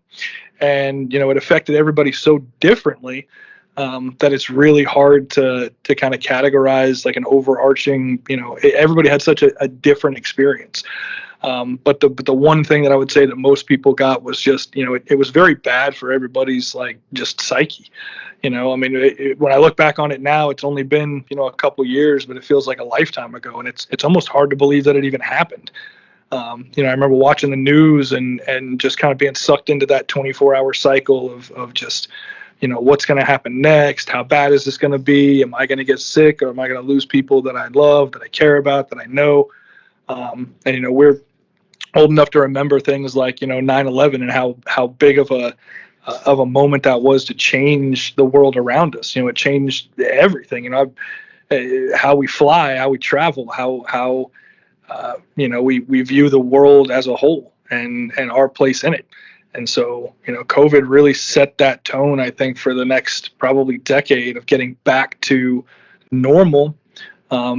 And, it affected everybody so differently. That it's really hard to kind of categorize like an overarching, everybody had such a different experience. But the one thing that I would say that most people got was just, it was very bad for everybody's like just psyche. I mean, when I look back on it now, it's only been, a couple years, but it feels like a lifetime ago. And it's almost hard to believe that it even happened. I remember watching the news and just kind of being sucked into that 24-hour cycle of just, what's going to happen next? How bad is this going to be? Am I going to get sick, or am I going to lose people that I love, that I care about, that I know? And, we're old enough to remember things like, 9/11 and how big of a moment that was to change the world around us. It changed everything, how we fly, how we travel, how we view the world as a whole and our place in it. And so, COVID really set that tone, I think, for the next probably decade of getting back to normal,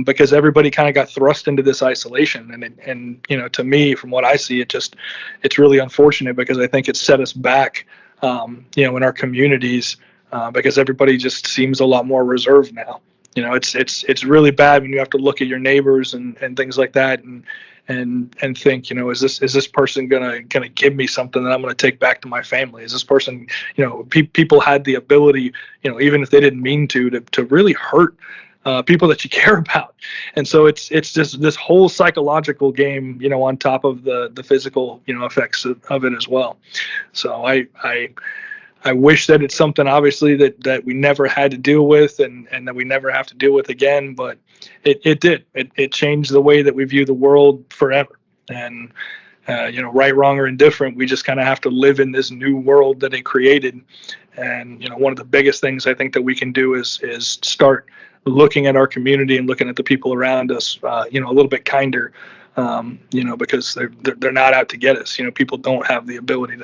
because everybody kind of got thrust into this isolation. And to me, from what I see, it's really unfortunate because I think it set us back, in our communities, because everybody just seems a lot more reserved now. It's really bad when you have to look at your neighbors and things like that and think, is this person gonna give me something that I'm gonna take back to my family? Is this person, people had the ability, even if they didn't mean to really hurt people that you care about. And so it's just this whole psychological game, on top of the physical, effects of it as well. So I wish that it's something obviously that we never had to deal with and that we never have to deal with again, but it did. It changed the way that we view the world forever. And, right, wrong, or indifferent, we just kind of have to live in this new world that it created. And, one of the biggest things I think that we can do is start looking at our community and looking at the people around us, a little bit kinder. Because they're not out to get us. People don't have the ability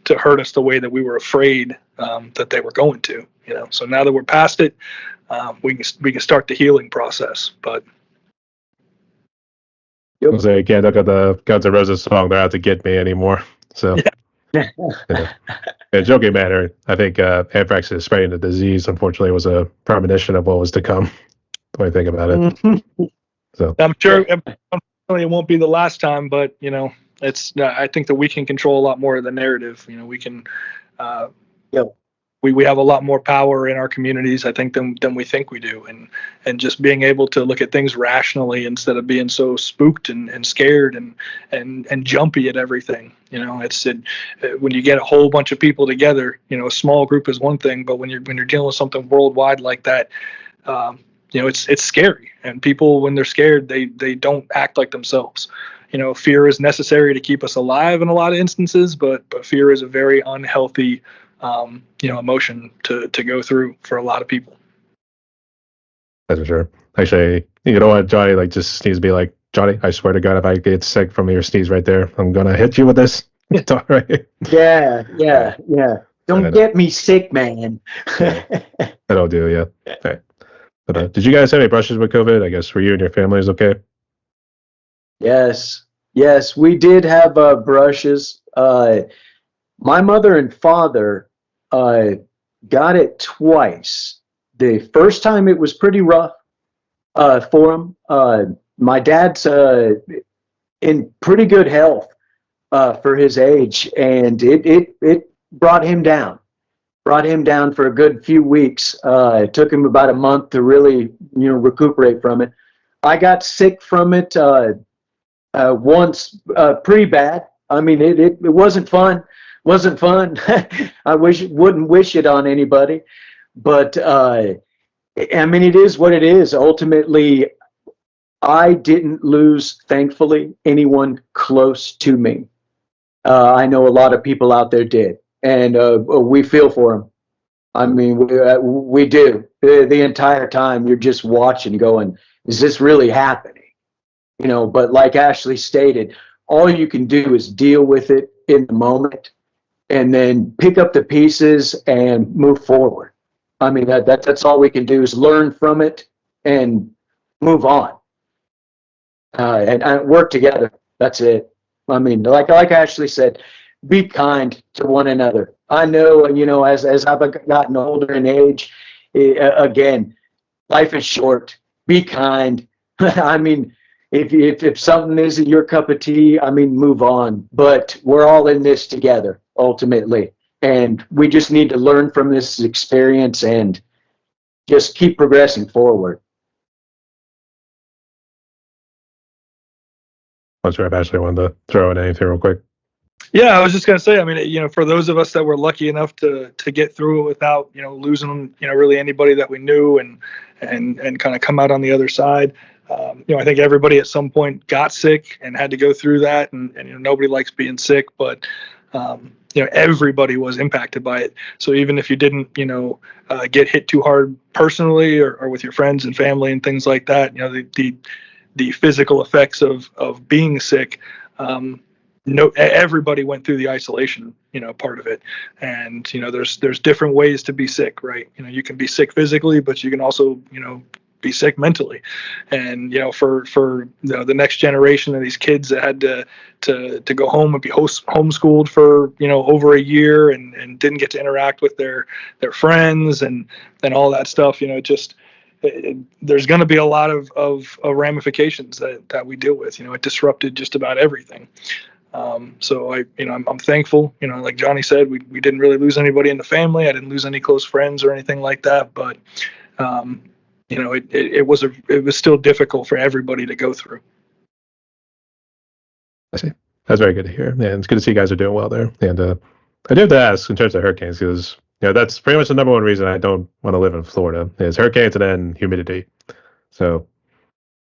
to hurt us the way that we were afraid that they were going to. So now that we're past it, we can start the healing process. But I was like, I can't look at the Guns N' Roses song, they're out to get me anymore. So, Yeah. in a joking manner, I think anthrax is spreading the disease, unfortunately, was a premonition of what was to come, when I think about it. So, I'm sure unfortunately it won't be the last time, but it's I think that we can control a lot more of the narrative. We can Yep. we have a lot more power in our communities, I think, than we think we do, and just being able to look at things rationally instead of being so spooked and scared and jumpy at everything. When you get a whole bunch of people together, a small group is one thing, but when you're dealing with something worldwide like that, it's scary, and people, when they're scared, they don't act like themselves. Fear is necessary to keep us alive in a lot of instances, but fear is a very unhealthy emotion to go through for a lot of people. that's for sure. Actually, you don't want Johnny just sneeze, be like, Johnny, I swear to God, if I get sick from your sneeze right there, I'm gonna hit you with this. Right? Yeah. Don't get me sick, man. That'll do, yeah. Okay. But did you guys have any brushes with COVID? I guess were you and your families okay? Yes, we did have brushes. My mother and father got it twice. The first time it was pretty rough for them. My dad's in pretty good health for his age, and it brought him down. Brought him down for a good few weeks. It took him about a month to really, recuperate from it. I got sick from it once, pretty bad. I mean, it wasn't fun. Wasn't fun. I wouldn't wish it on anybody, but I mean, it is what it is. Ultimately, I didn't lose, thankfully, anyone close to me. I know a lot of people out there did, and we feel for them. I mean, we do. The entire time you're just watching, going, "Is this really happening?" But like Ashley stated, all you can do is deal with it in the moment, and then pick up the pieces and move forward. I mean, that's all we can do, is learn from it and move on, and work together. That's it. I mean, like Ashley said, be kind to one another. I know, as I've gotten older in age, again, life is short. Be kind. I mean, if something isn't your cup of tea, I mean, move on. But we're all in this together, ultimately. And we just need to learn from this experience and just keep progressing forward. I'm sure if Ashley wanted to throw in anything real quick. Yeah, I was just gonna say, I mean, for those of us that were lucky enough to get through it without, losing, really anybody that we knew, and kind of come out on the other side. I think everybody at some point got sick and had to go through that, and nobody likes being sick, but everybody was impacted by it. So even if you didn't, get hit too hard personally, or with your friends and family and things like that, the physical effects of being sick. Everybody went through the isolation, part of it, and there's different ways to be sick, right? You can be sick physically, but you can also be sick mentally, and for the next generation of these kids that had to go home and be homeschooled for over a year, and didn't get to interact with their friends and all that stuff, there's going to be a lot of ramifications that we deal with. It disrupted just about everything. So I'm thankful, like Johnny said, we didn't really lose anybody in the family. I didn't lose any close friends or anything like that, but, it was still difficult for everybody to go through. I see. That's very good to hear. And it's good to see you guys are doing well there. And I do have to ask in terms of hurricanes, because that's pretty much the number one reason I don't want to live in Florida is hurricanes and then humidity. So,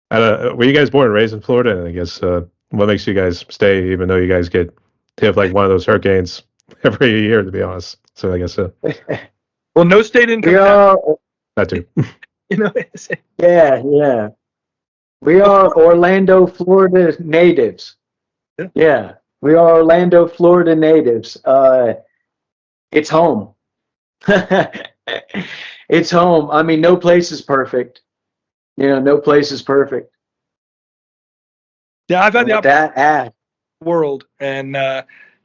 were you guys born and raised in Florida? And I guess what makes you guys stay, even though you guys get hit like one of those hurricanes every year, to be honest? So I guess well, no state income. that too. Yeah. We are Orlando, Florida natives. Yeah, we are Orlando, Florida natives. It's home. It's home. I mean, no place is perfect. No place is perfect. Yeah, I've had the opportunity that world, and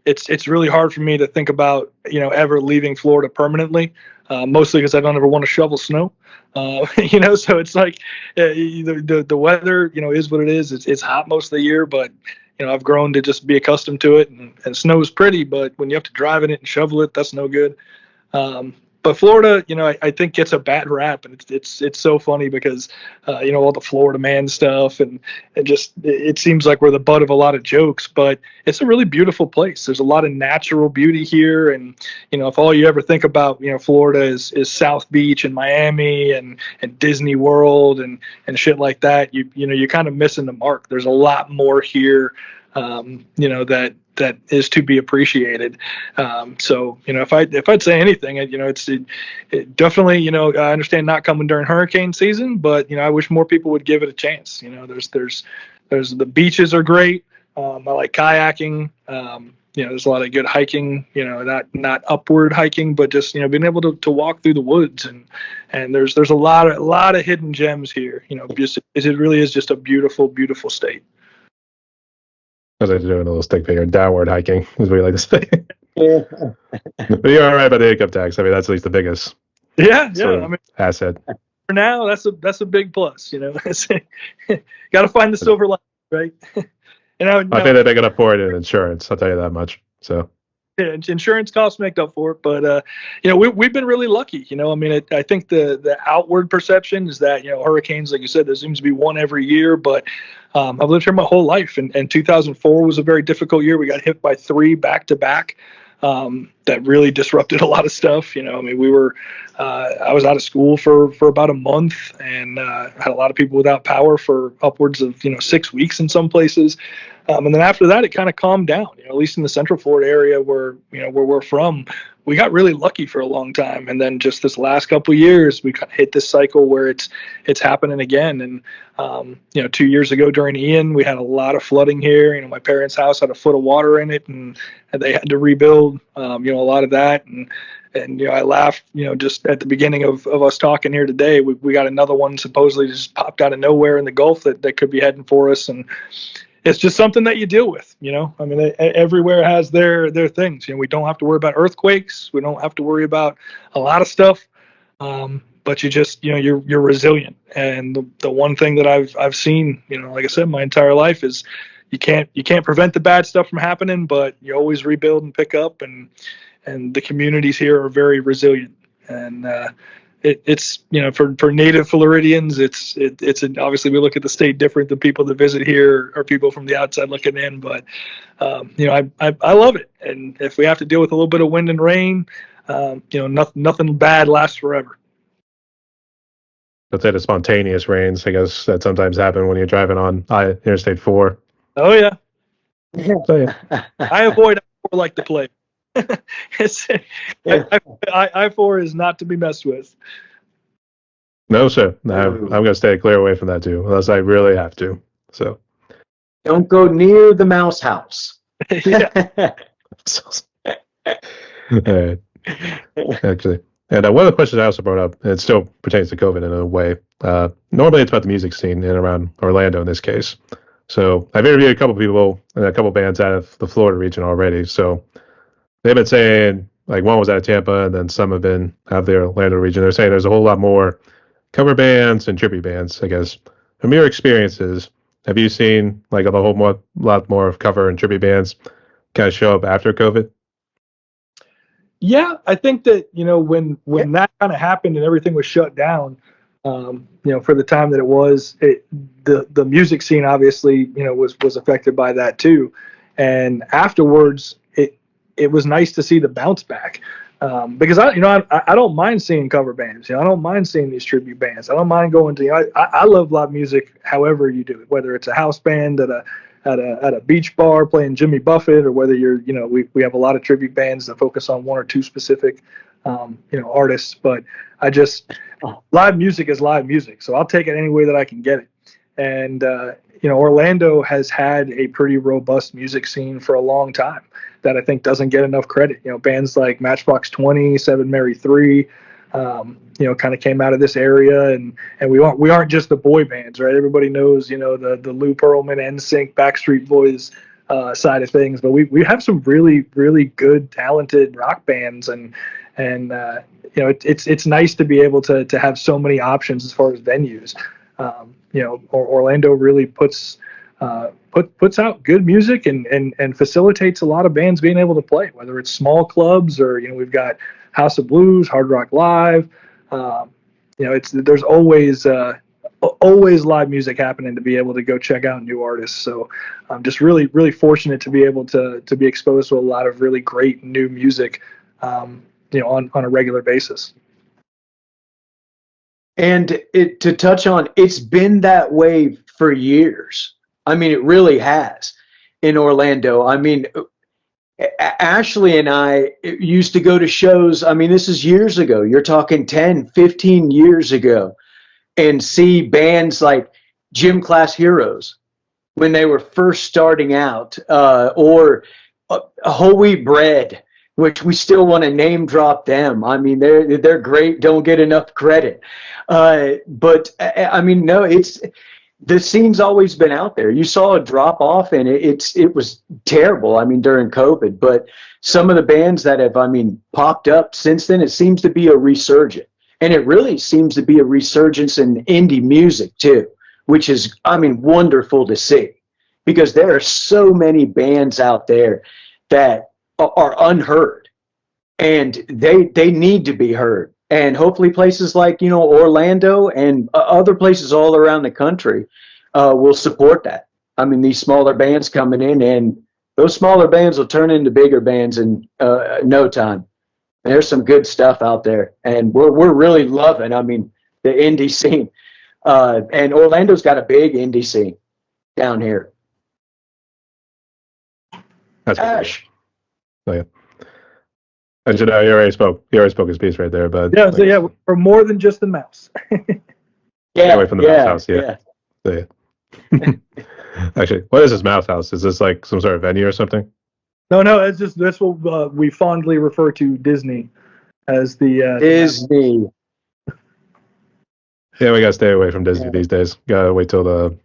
it's really hard for me to think about ever leaving Florida permanently, mostly because I don't ever want to shovel snow. So it's like the weather is what it is. It's hot most of the year, but I've grown to just be accustomed to it, and snow is pretty, but when you have to drive in it and shovel it, that's no good. But Florida, I think gets a bad rap, and it's so funny because, all the Florida man stuff, and it seems like we're the butt of a lot of jokes, but it's a really beautiful place. There's a lot of natural beauty here, and if all you ever think about, Florida is South Beach and Miami and Disney World and shit like that, you're kind of missing the mark. There's a lot more here, that is to be appreciated. So if I'd say anything, it definitely, I understand not coming during hurricane season, but I wish more people would give it a chance. There's the beaches are great. I like kayaking. There's a lot of good hiking. Not upward hiking, but just being able to walk through the woods, and there's a lot of hidden gems here. It really is just a beautiful, beautiful state. I was doing a little stick figure. Downward hiking is what you like to say. yeah. But you're all right about the income tax. I mean, that's at least the biggest Yeah. asset. For now, that's a big plus. Got to find the silver lining, right? I think they make it up for it in insurance. I'll tell you that much. So. Yeah, insurance costs make up for it, but we've been really lucky. I think the outward perception is that hurricanes, like you said, there seems to be one every year. But I've lived here my whole life, and 2004 was a very difficult year. We got hit by 3 back to back. That really disrupted a lot of stuff. We were, I was out of school for about a month, and had a lot of people without power for upwards of 6 weeks in some places. And then after that, it kind of calmed down. At least in the Central Florida area where we're from, we got really lucky for a long time. And then just this last couple of years, we hit this cycle where it's happening again. And 2 years ago during Ian, we had a lot of flooding here. My parents' house had a foot of water in it, and they had to rebuild. A lot of that. And I laughed, just at the beginning of us talking here today, we got another one supposedly just popped out of nowhere in the Gulf that could be heading for us. And it's just something that you deal with, everywhere has their things. We don't have to worry about earthquakes. We don't have to worry about a lot of stuff. But you just, you're resilient. And the one thing that I've seen, like I said, my entire life is you can't prevent the bad stuff from happening, but you always rebuild and pick up, and the communities here are very resilient. And it's for native Floridians, it's obviously we look at the state different. The people that visit here are people from the outside looking in, but I love it. And if we have to deal with a little bit of wind and rain, nothing bad lasts forever. Let's say the spontaneous rains, I guess, that sometimes happen when you're driving on Interstate 4. Oh yeah. So, yeah. I avoid I4 like the plague. I4 is not to be messed with. No, sir. I'm going to stay clear away from that too, unless I really have to. So don't go near the mouse house. Yeah. All right. Actually, and one of the questions I also brought up, and it still pertains to COVID in a way. Normally, it's about the music scene in and around Orlando in this case. So I've interviewed a couple people and a couple bands out of the Florida region already. So they've been saying, like, one was out of Tampa, and then some have been out of the Orlando region. They're saying there's a whole lot more cover bands and tribute bands, I guess. From your experiences, have you seen like lot more of cover and tribute bands kind of show up after COVID? Yeah, I think that when that kind of happened and everything was shut down, for the time that it was, the music scene obviously was affected by that too, and afterwards it was nice to see the bounce back. Because I don't mind seeing cover bands. I don't mind seeing these tribute bands. I don't mind going to. I love live music. However you do it, whether it's a house band at a beach bar playing Jimmy Buffett, or whether you're we have a lot of tribute bands that focus on one or two specific artists. But live music is live music, so I'll take it any way that I can get it. And Orlando has had a pretty robust music scene for a long time that I think doesn't get enough credit. Bands like Matchbox 20, Seven Mary 3, kind of came out of this area, and we aren't just the boy bands, right? Everybody knows, the Lou Pearlman, NSYNC, Backstreet Boys side of things, but we have some really, really good, talented rock bands, and it's nice to be able to have so many options as far as venues. Orlando really puts out good music and facilitates a lot of bands being able to play, whether it's small clubs or we've got House of Blues, Hard Rock Live. There's always live music happening to be able to go check out new artists. So I'm just really, really fortunate to be able to be exposed to a lot of really great new music, on a regular basis. And to touch on, it's been that way for years. I mean, it really has in Orlando. I mean, Ashley and I used to go to shows. I mean, this is years ago. You're talking 10, 15 years ago, and see bands like Gym Class Heroes when they were first starting out, or Whole Wheat Bread, which we still want to name drop them. I mean, they're great, don't get enough credit. But I mean, no, the scene's always been out there. You saw a drop off, and it was terrible. I mean, during COVID, but some of the bands that have, popped up since then, it seems to be a resurgence, and it really seems to be a resurgence in indie music too, which is, wonderful to see, because there are so many bands out there that are unheard, and they need to be heard. And hopefully places like, Orlando and other places all around the country will support that. I mean, these smaller bands coming in, and those smaller bands will turn into bigger bands in no time. There's some good stuff out there, and we're really loving, the indie scene. And Orlando's got a big indie scene down here. That's Ash. Oh, yeah. And he already spoke his piece right there, but we're more than just the mouse. Away from the mouse house, yeah. Actually, what is this mouse house? Is this like some sort of venue or something? No, that's what we fondly refer to Disney as the Disney. Yeah, we gotta stay away from Disney these days. Gotta wait till the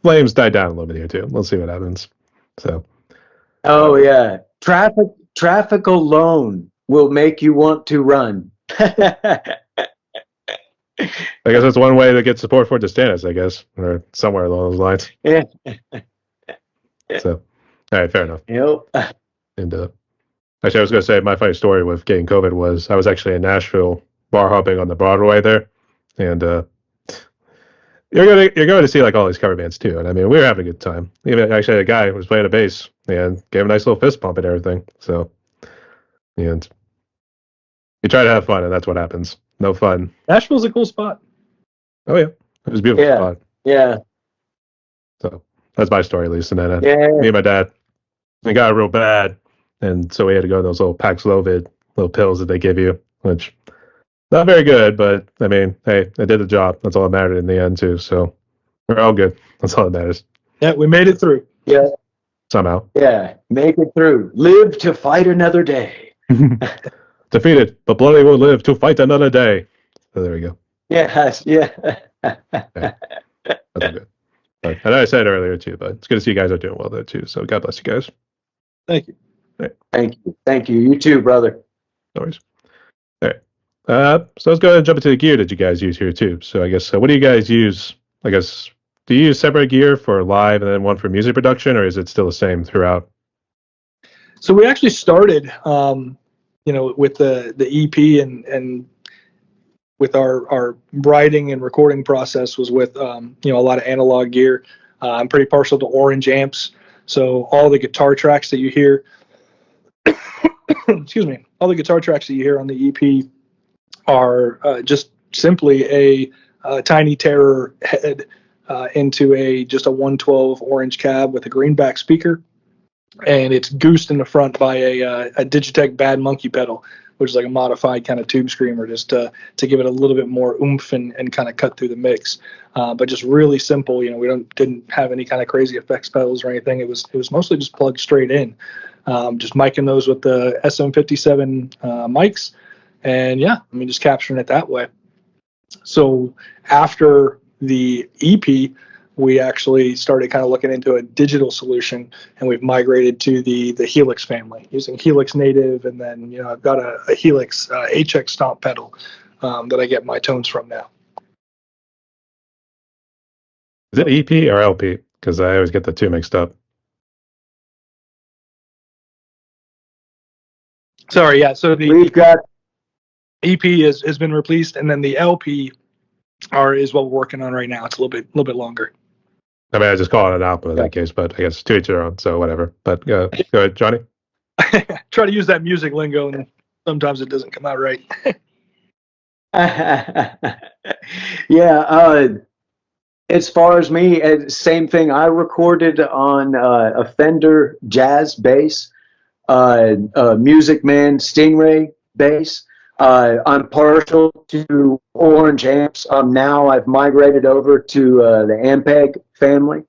flames die down a little bit here too. Let's see what happens. So. Oh yeah, traffic alone will make you want to run. I guess that's one way to get support for DeSantis, I guess, or somewhere along those lines. Yeah. So, all right, fair enough. Yep. And actually, I was going to say my funny story with getting COVID was I was actually in Nashville bar hopping on the Broadway there, and you're going to see like all these cover bands too, and we were having a good time. Even actually, a guy was playing a bass and gave a nice little fist pump and everything. So, and you try to have fun, and that's what happens. No fun. Nashville's a cool spot. Oh yeah, it was a beautiful spot. Yeah. So that's my story, at least. And then me and my dad, it got real bad, and so we had to go to those little Paxlovid little pills that they give you, which not very good, but hey, I did the job. That's all that mattered in the end too. So we're all good. That's all that matters. Yeah, we made it through. Yeah. Somehow. Yeah, make it through. Live to fight another day. Defeated, but bloody will live to fight another day. So there we go. Yes, yeah. That's good. I know I said it earlier too, but it's good to see you guys are doing well there too. So God bless you guys. Thank you. Right. Thank you. You too, brother. No worries. All right. So let's go ahead and jump into the gear that you guys use here too. So I guess what do you guys use? I guess do you use separate gear for live and then one for music production, or is it still the same throughout? So we actually started, with the EP and with our writing and recording process was with a lot of analog gear. I'm pretty partial to orange amps, so all the guitar tracks that you hear, excuse me, all the guitar tracks that you hear on the EP are just simply a tiny Terror head into just a 112 orange cab with a greenback speaker, and it's goosed in the front by a Digitech Bad Monkey pedal, which is like a modified kind of tube screamer, just to give it a little bit more oomph and kind of cut through the mix. But just really simple. We didn't have any kind of crazy effects pedals or anything. It was mostly just plugged straight in. Just micing those with the SM57 mics, and yeah, I mean, just capturing it that way. So after the EP, we actually started kind of looking into a digital solution, and we've migrated to the Helix family using Helix Native, and then I've got a Helix HX Stomp pedal that I get my tones from now. Is it EP or LP? Because I always get the two mixed up. Sorry, yeah. So We've got EP has been released, and then the LP is what we're working on right now. It's a little bit longer. I mean, I just call it an output in that case, but I guess to each their own. So whatever. But go ahead, Johnny. Try to use that music lingo, and sometimes it doesn't come out right. Yeah. As far as me, same thing. I recorded on a Fender Jazz bass, Music Man Stingray bass. I'm partial to Orange amps. Now I've migrated over to the Ampeg family.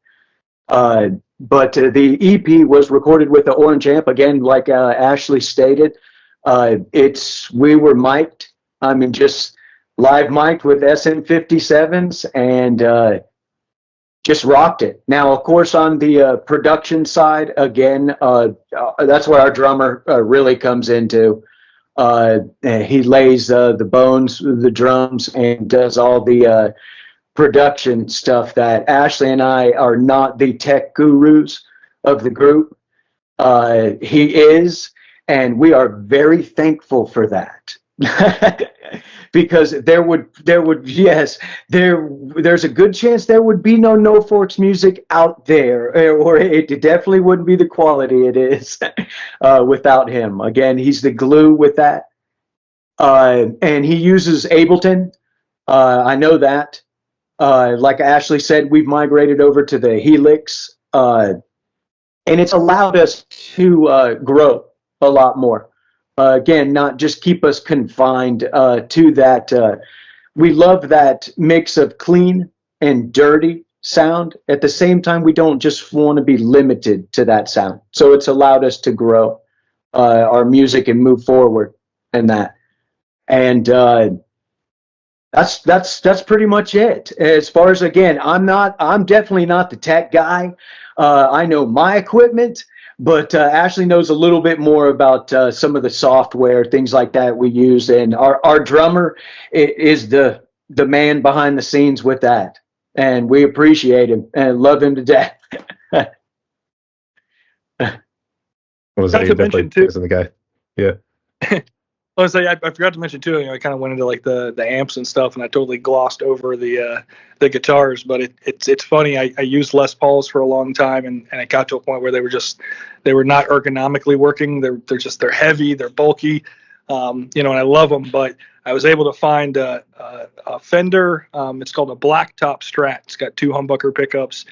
But the EP was recorded with the Orange amp. Again, like Ashley stated, we were mic'd. I mean, just live mic'd with SM57s and just rocked it. Now, of course, on the production side, again, that's where our drummer really comes into. He lays the bones, the drums, and does all the production stuff that Ashley and I are not the tech gurus of the group. He is, and we are very thankful for that. Because there's a good chance there would be no NoForks music out there, or it definitely wouldn't be the quality it is without him. Again, he's the glue with that. And he uses Ableton. I know that. Like Ashley said, we've migrated over to the Helix, and it's allowed us to grow a lot more. Again, not just keep us confined to that. We love that mix of clean and dirty sound. At the same time, we don't just want to be limited to that sound. So it's allowed us to grow our music and move forward in that. And that's pretty much it. As far as, again, I'm definitely not the tech guy. I know my equipment, but Ashley knows a little bit more about some of the software, things like that we use. And our drummer is the man behind the scenes with that. And we appreciate him and love him to death. Was that definitely the guy? Yeah. I forgot to mention too. I kind of went into like the amps and stuff, and I totally glossed over the guitars. But it's funny. I used Les Pauls for a long time, and it got to a point where they were not ergonomically working. They're heavy, they're bulky, and I love them. But I was able to find a Fender. It's called a Blacktop Strat. It's got 2 humbucker pickups.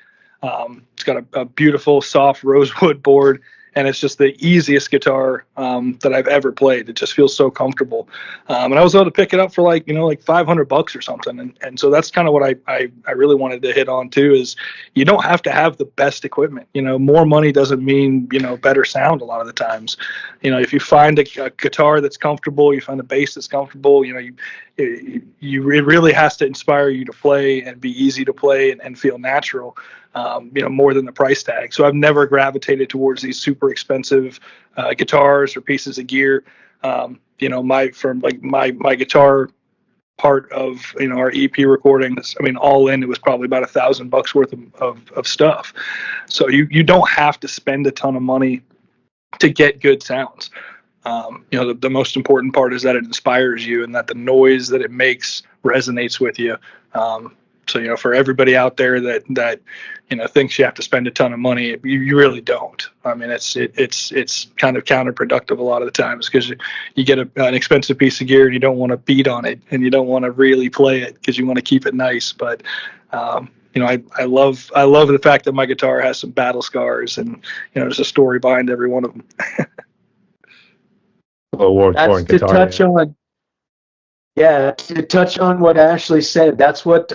It's got a beautiful soft rosewood board. And it's just the easiest guitar that I've ever played. It just feels so comfortable. And I was able to pick it up for like $500 or something. And so that's kind of what I really wanted to hit on too, is you don't have to have the best equipment. More money doesn't mean, better sound a lot of the times. If you find a guitar that's comfortable, you find a bass that's comfortable, it really has to inspire you to play and be easy to play and feel natural. More than the price tag. So I've never gravitated towards these super expensive guitars or pieces of gear. My guitar part of our EP recordings, all in, it was probably about $1,000 worth of stuff. So you don't have to spend a ton of money to get good sounds. The most important part is that it inspires you and that the noise that it makes resonates with you. So, for everybody out there that thinks you have to spend a ton of money, you really don't. It's kind of counterproductive a lot of the times, because you get an expensive piece of gear and you don't want to beat on it, and you don't want to really play it because you want to keep it nice. But I love the fact that my guitar has some battle scars, and there's a story behind every one of them. That's to touch on. Yeah, to touch on what Ashley said. That's what.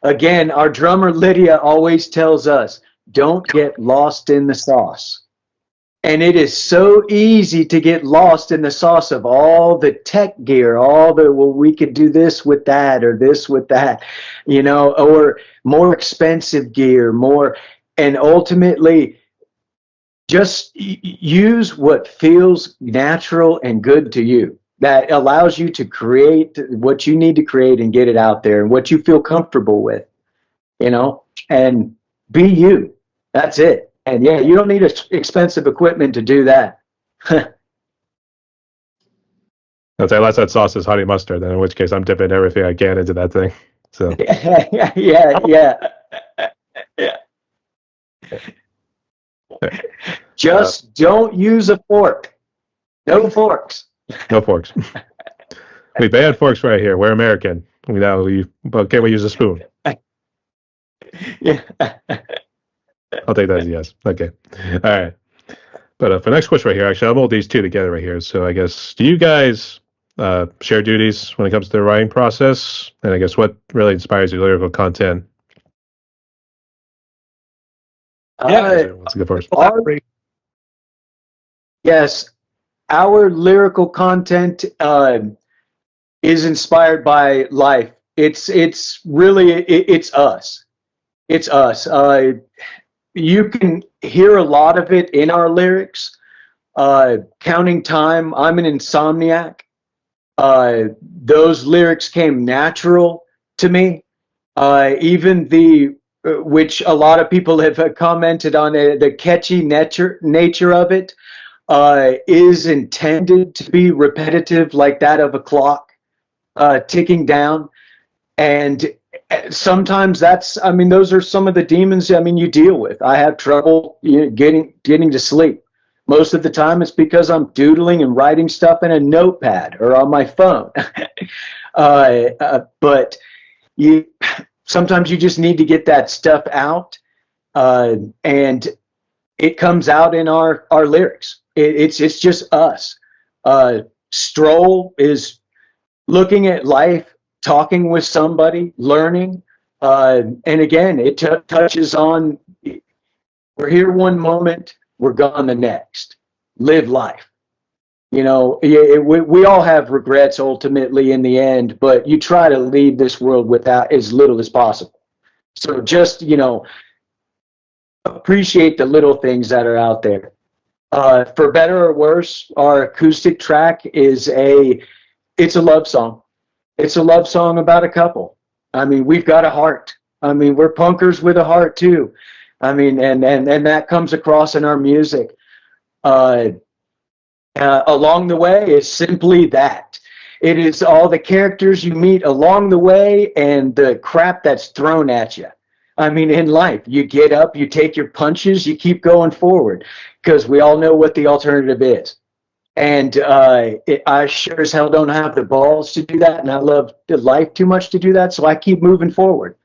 Again, our drummer Lydia always tells us, don't get lost in the sauce. And it is so easy to get lost in the sauce of all the tech gear, all the, well, we could do this with that or this with that, or more expensive gear, more. And ultimately, just use what feels natural and good to you. That allows you to create what you need to create and get it out there and what you feel comfortable with, and be you. That's it. And yeah, you don't need expensive equipment to do that. I'd say unless that sauce is honey mustard, then in which case I'm dipping everything I can into that thing. So yeah. Just don't use a fork. No forks. No forks. We banned forks right here. We're American. But can we use a spoon? Yeah. I'll take that as a yes. Okay. All right. But for the next question right here, actually, I'll mold these two together right here. So I guess, do you guys share duties when it comes to the writing process? And I guess what really inspires your lyrical content? Let's go first. Yes, our lyrical content is inspired by life. It's really it's us. It's us. You can hear a lot of it in our lyrics. Counting time. I'm an insomniac. Those lyrics came natural to me. Even which a lot of people have commented on, the catchy nature of it is intended to be repetitive, like that of a clock ticking down. And sometimes those are some of the demons you deal with. I have trouble getting to sleep. Most of the time it's because I'm doodling and writing stuff in a notepad or on my phone. But sometimes you just need to get that stuff out, and it comes out in our lyrics. It's just us. Stroll is looking at life, talking with somebody, learning, and again, it touches on, we're here one moment, we're gone the next. Live life. We all have regrets ultimately in the end, but you try to leave this world without as little as possible. So just, appreciate the little things that are out there. For better or worse, our acoustic track it's a love song. It's a love song about a couple. We've got a heart. We're punkers with a heart too. And that comes across in our music. Along the way is simply that. It is all the characters you meet along the way and the crap that's thrown at you. In life, you get up, you take your punches, you keep going forward, because we all know what the alternative is. And I sure as hell don't have the balls to do that, and I love the life too much to do that, so I keep moving forward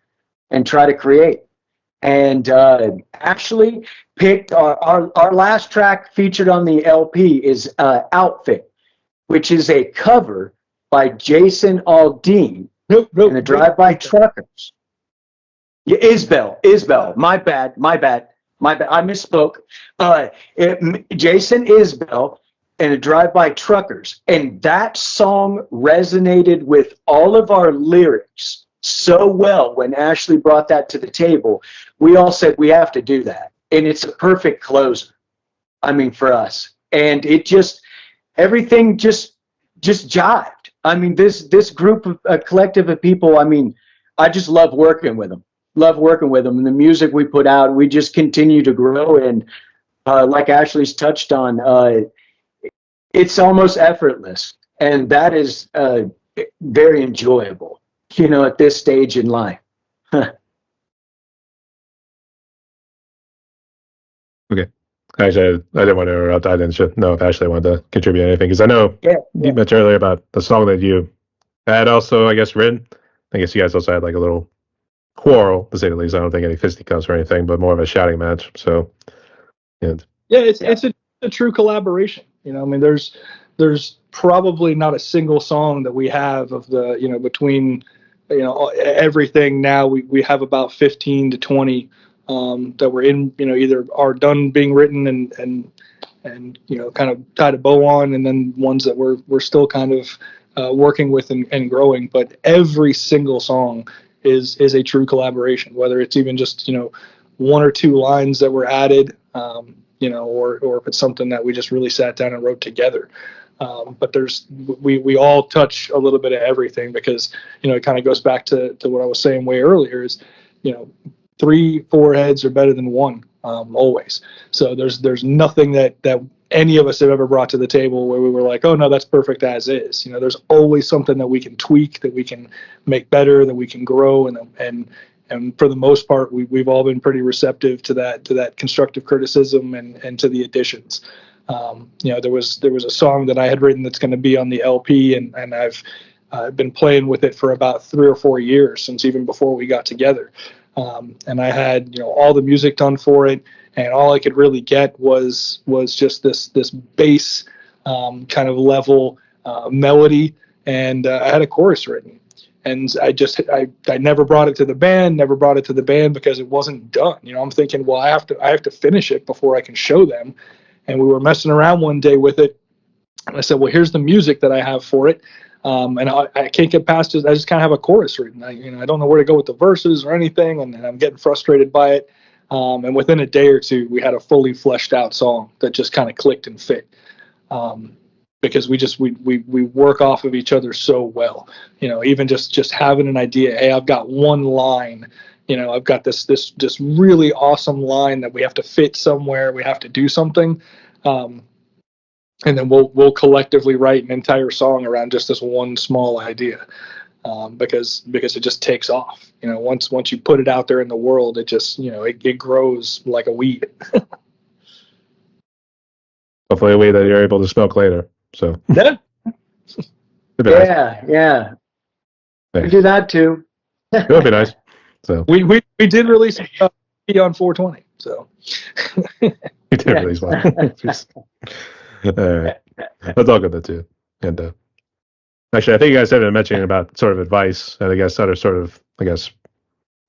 and try to create. And actually picked our last track featured on the LP is Outfit, which is a cover by Jason Aldean and the Drive-By Truckers. Yeah, Isbell. My bad. I misspoke. Jason Isbell and the Drive-By Truckers. And that song resonated with all of our lyrics so well when Ashley brought that to the table. We all said we have to do that. And it's a perfect closer, for us. And it everything just jived. This group of a collective of people, I just love working with them. And the music we put out, we just continue to grow. And like Ashley's touched on, it's almost effortless. And that is very enjoyable, at this stage in life. Okay. Actually, I didn't want to interrupt. I didn't know if Ashley wanted to contribute anything, because I know you mentioned earlier about the song that you had also, I guess, written. I guess you guys also had like a little quarrel, to say the least. I don't think any fisticuffs or anything, but more of a shouting match. So, it's a true collaboration. There's probably not a single song that we have of the between everything. Now we have about 15 to 20 that were in either are done being written and kind of tied a bow on, and then ones that we're still kind of working with and growing. But every single song is a true collaboration, whether it's even just one or two lines that were added, or if it's something that we just really sat down and wrote together. But we all touch a little bit of everything, because it kind of goes back to what I was saying way earlier, is 3-4 heads are better than one, always. So there's nothing that any of us have ever brought to the table where we were like, oh no, that's perfect as is. There's always something that we can tweak, that we can make better, that we can grow, and for the most part, we've all been pretty receptive to that constructive criticism and to the additions. There was a song that I had written that's going to be on the LP, and I've been playing with it for about 3 or 4 years, since even before we got together. And I had all the music done for it, and all I could really get was just this bass kind of level melody, and I had a chorus written. And I never brought it to the band, because it wasn't done. I'm thinking, well, I have to finish it before I can show them. And we were messing around one day with it, and I said, well, here's the music that I have for it. And I can't get past it. I just kind of have a chorus written. I don't know where to go with the verses or anything, and I'm getting frustrated by it. And within a day or two, we had a fully fleshed out song that just kind of clicked and fit. Because we work off of each other so well. Even just having an idea, hey, I've got one line, I've got this really awesome line that we have to fit somewhere, we have to do something, and then we'll collectively write an entire song around just this one small idea, because it just takes off. Once you put it out there in the world, it just it grows like a weed. Hopefully a weed that you're able to smoke later. So yeah, yeah. We do that too. It would be nice. So we did release on 420. So we did release one. All right. That's all good though too. And actually, I think you guys have been mentioning about sort of advice, and I guess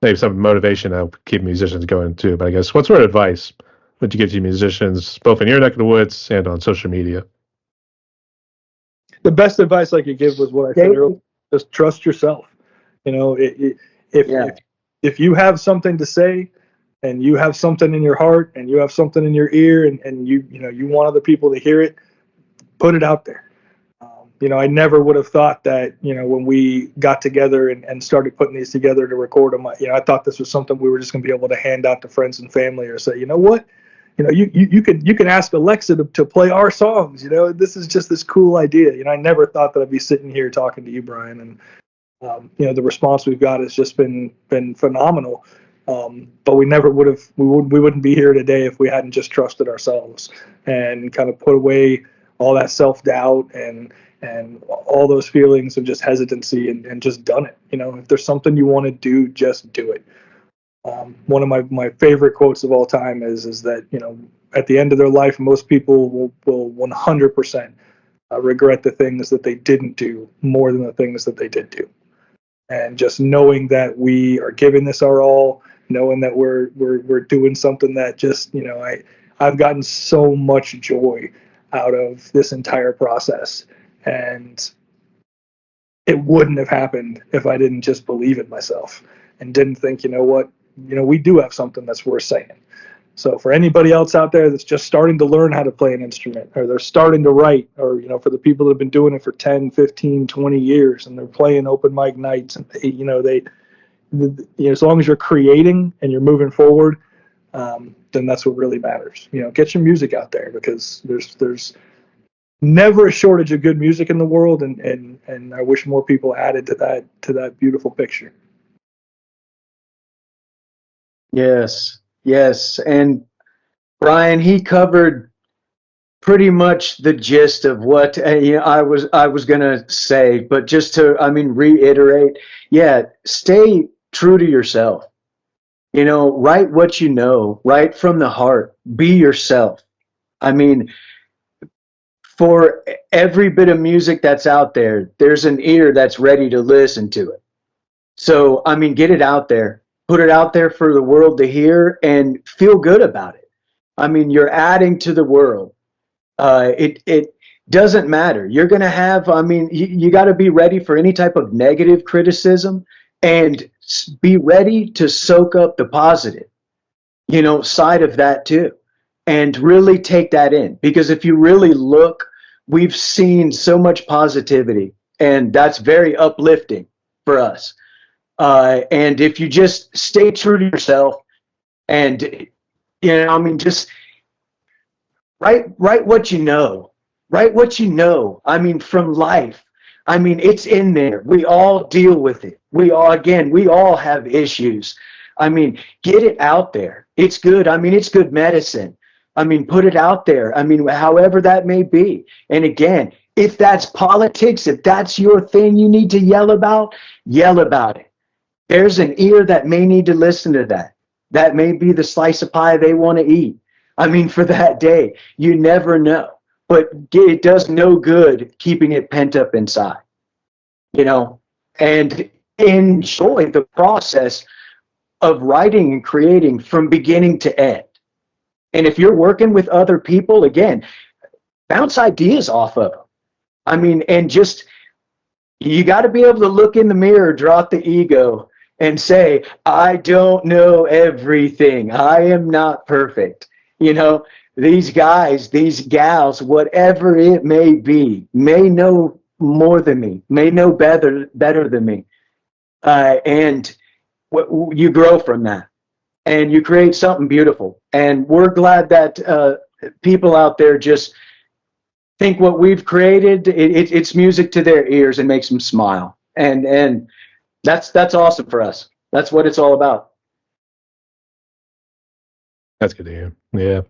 maybe some motivation to keep musicians going too. But I guess what sort of advice would you give to musicians, both in your neck of the woods and on social media? The best advice I could give was what I said earlier: just trust yourself. If you have something to say, and you have something in your heart, and you have something in your ear, and you want other people to hear it, put it out there. I never would have thought that when we got together and started putting these together to record them, I thought this was something we were just going to be able to hand out to friends and family, or say, what. You can ask Alexa to play our songs. This is just this cool idea. I never thought that I'd be sitting here talking to you, Brian, and the response we've got has just been phenomenal. But we wouldn't be here today if we hadn't just trusted ourselves and kind of put away all that self-doubt and all those feelings of just hesitancy and just done it. If there's something you want to do, just do it. One of my favorite quotes of all time is that, at the end of their life, most people will 100% regret the things that they didn't do more than the things that they did do. And just knowing that we are giving this our all, knowing that we're doing something that just, I've gotten so much joy out of this entire process, and it wouldn't have happened if I didn't just believe it myself and didn't think, we do have something that's worth saying. So for anybody else out there that's just starting to learn how to play an instrument, or they're starting to write, or, for the people that have been doing it for 10, 15, 20 years, and they're playing open mic nights, and as long as you're creating and you're moving forward, then that's what really matters. Get your music out there, because there's never a shortage of good music in the world, and I wish more people added to that beautiful picture. Yes. And Brian, he covered pretty much the gist of what I was going to say, but just to, reiterate, stay true to yourself. Write what write from the heart, be yourself. For every bit of music that's out there, there's an ear that's ready to listen to it. So, get it out there. Put it out there for the world to hear and feel good about it. You're adding to the world. It doesn't matter. You're going to have, I mean, you got to be ready for any type of negative criticism and be ready to soak up the positive, side of that too. And really take that in, because if you really look, we've seen so much positivity, and that's very uplifting for us. And if you just stay true to yourself and, I mean, just write what you know. Write what you know. I mean, from life. I mean, it's in there. We all deal with it. We all have issues. I mean, get it out there. It's good. I mean, it's good medicine. I mean, put it out there. I mean, however that may be. And again, if that's politics, if that's your thing you need to yell about it. There's an ear that may need to listen to that. That may be the slice of pie they want to eat. I mean, for that day, you never know. But it does no good keeping it pent up inside, and enjoy the process of writing and creating from beginning to end. And if you're working with other people, again, bounce ideas off of them. I mean, and just, you got to be able to look in the mirror, drop the ego, and say, I don't know everything. I am not perfect. These guys, these gals, whatever it may be, may know more than me, may know better than me. And you grow from that, and you create something beautiful. And we're glad that people out there just think what we've created, it's music to their ears and makes them smile. And that's awesome for us. That's what it's all about. That's good to hear. Yeah.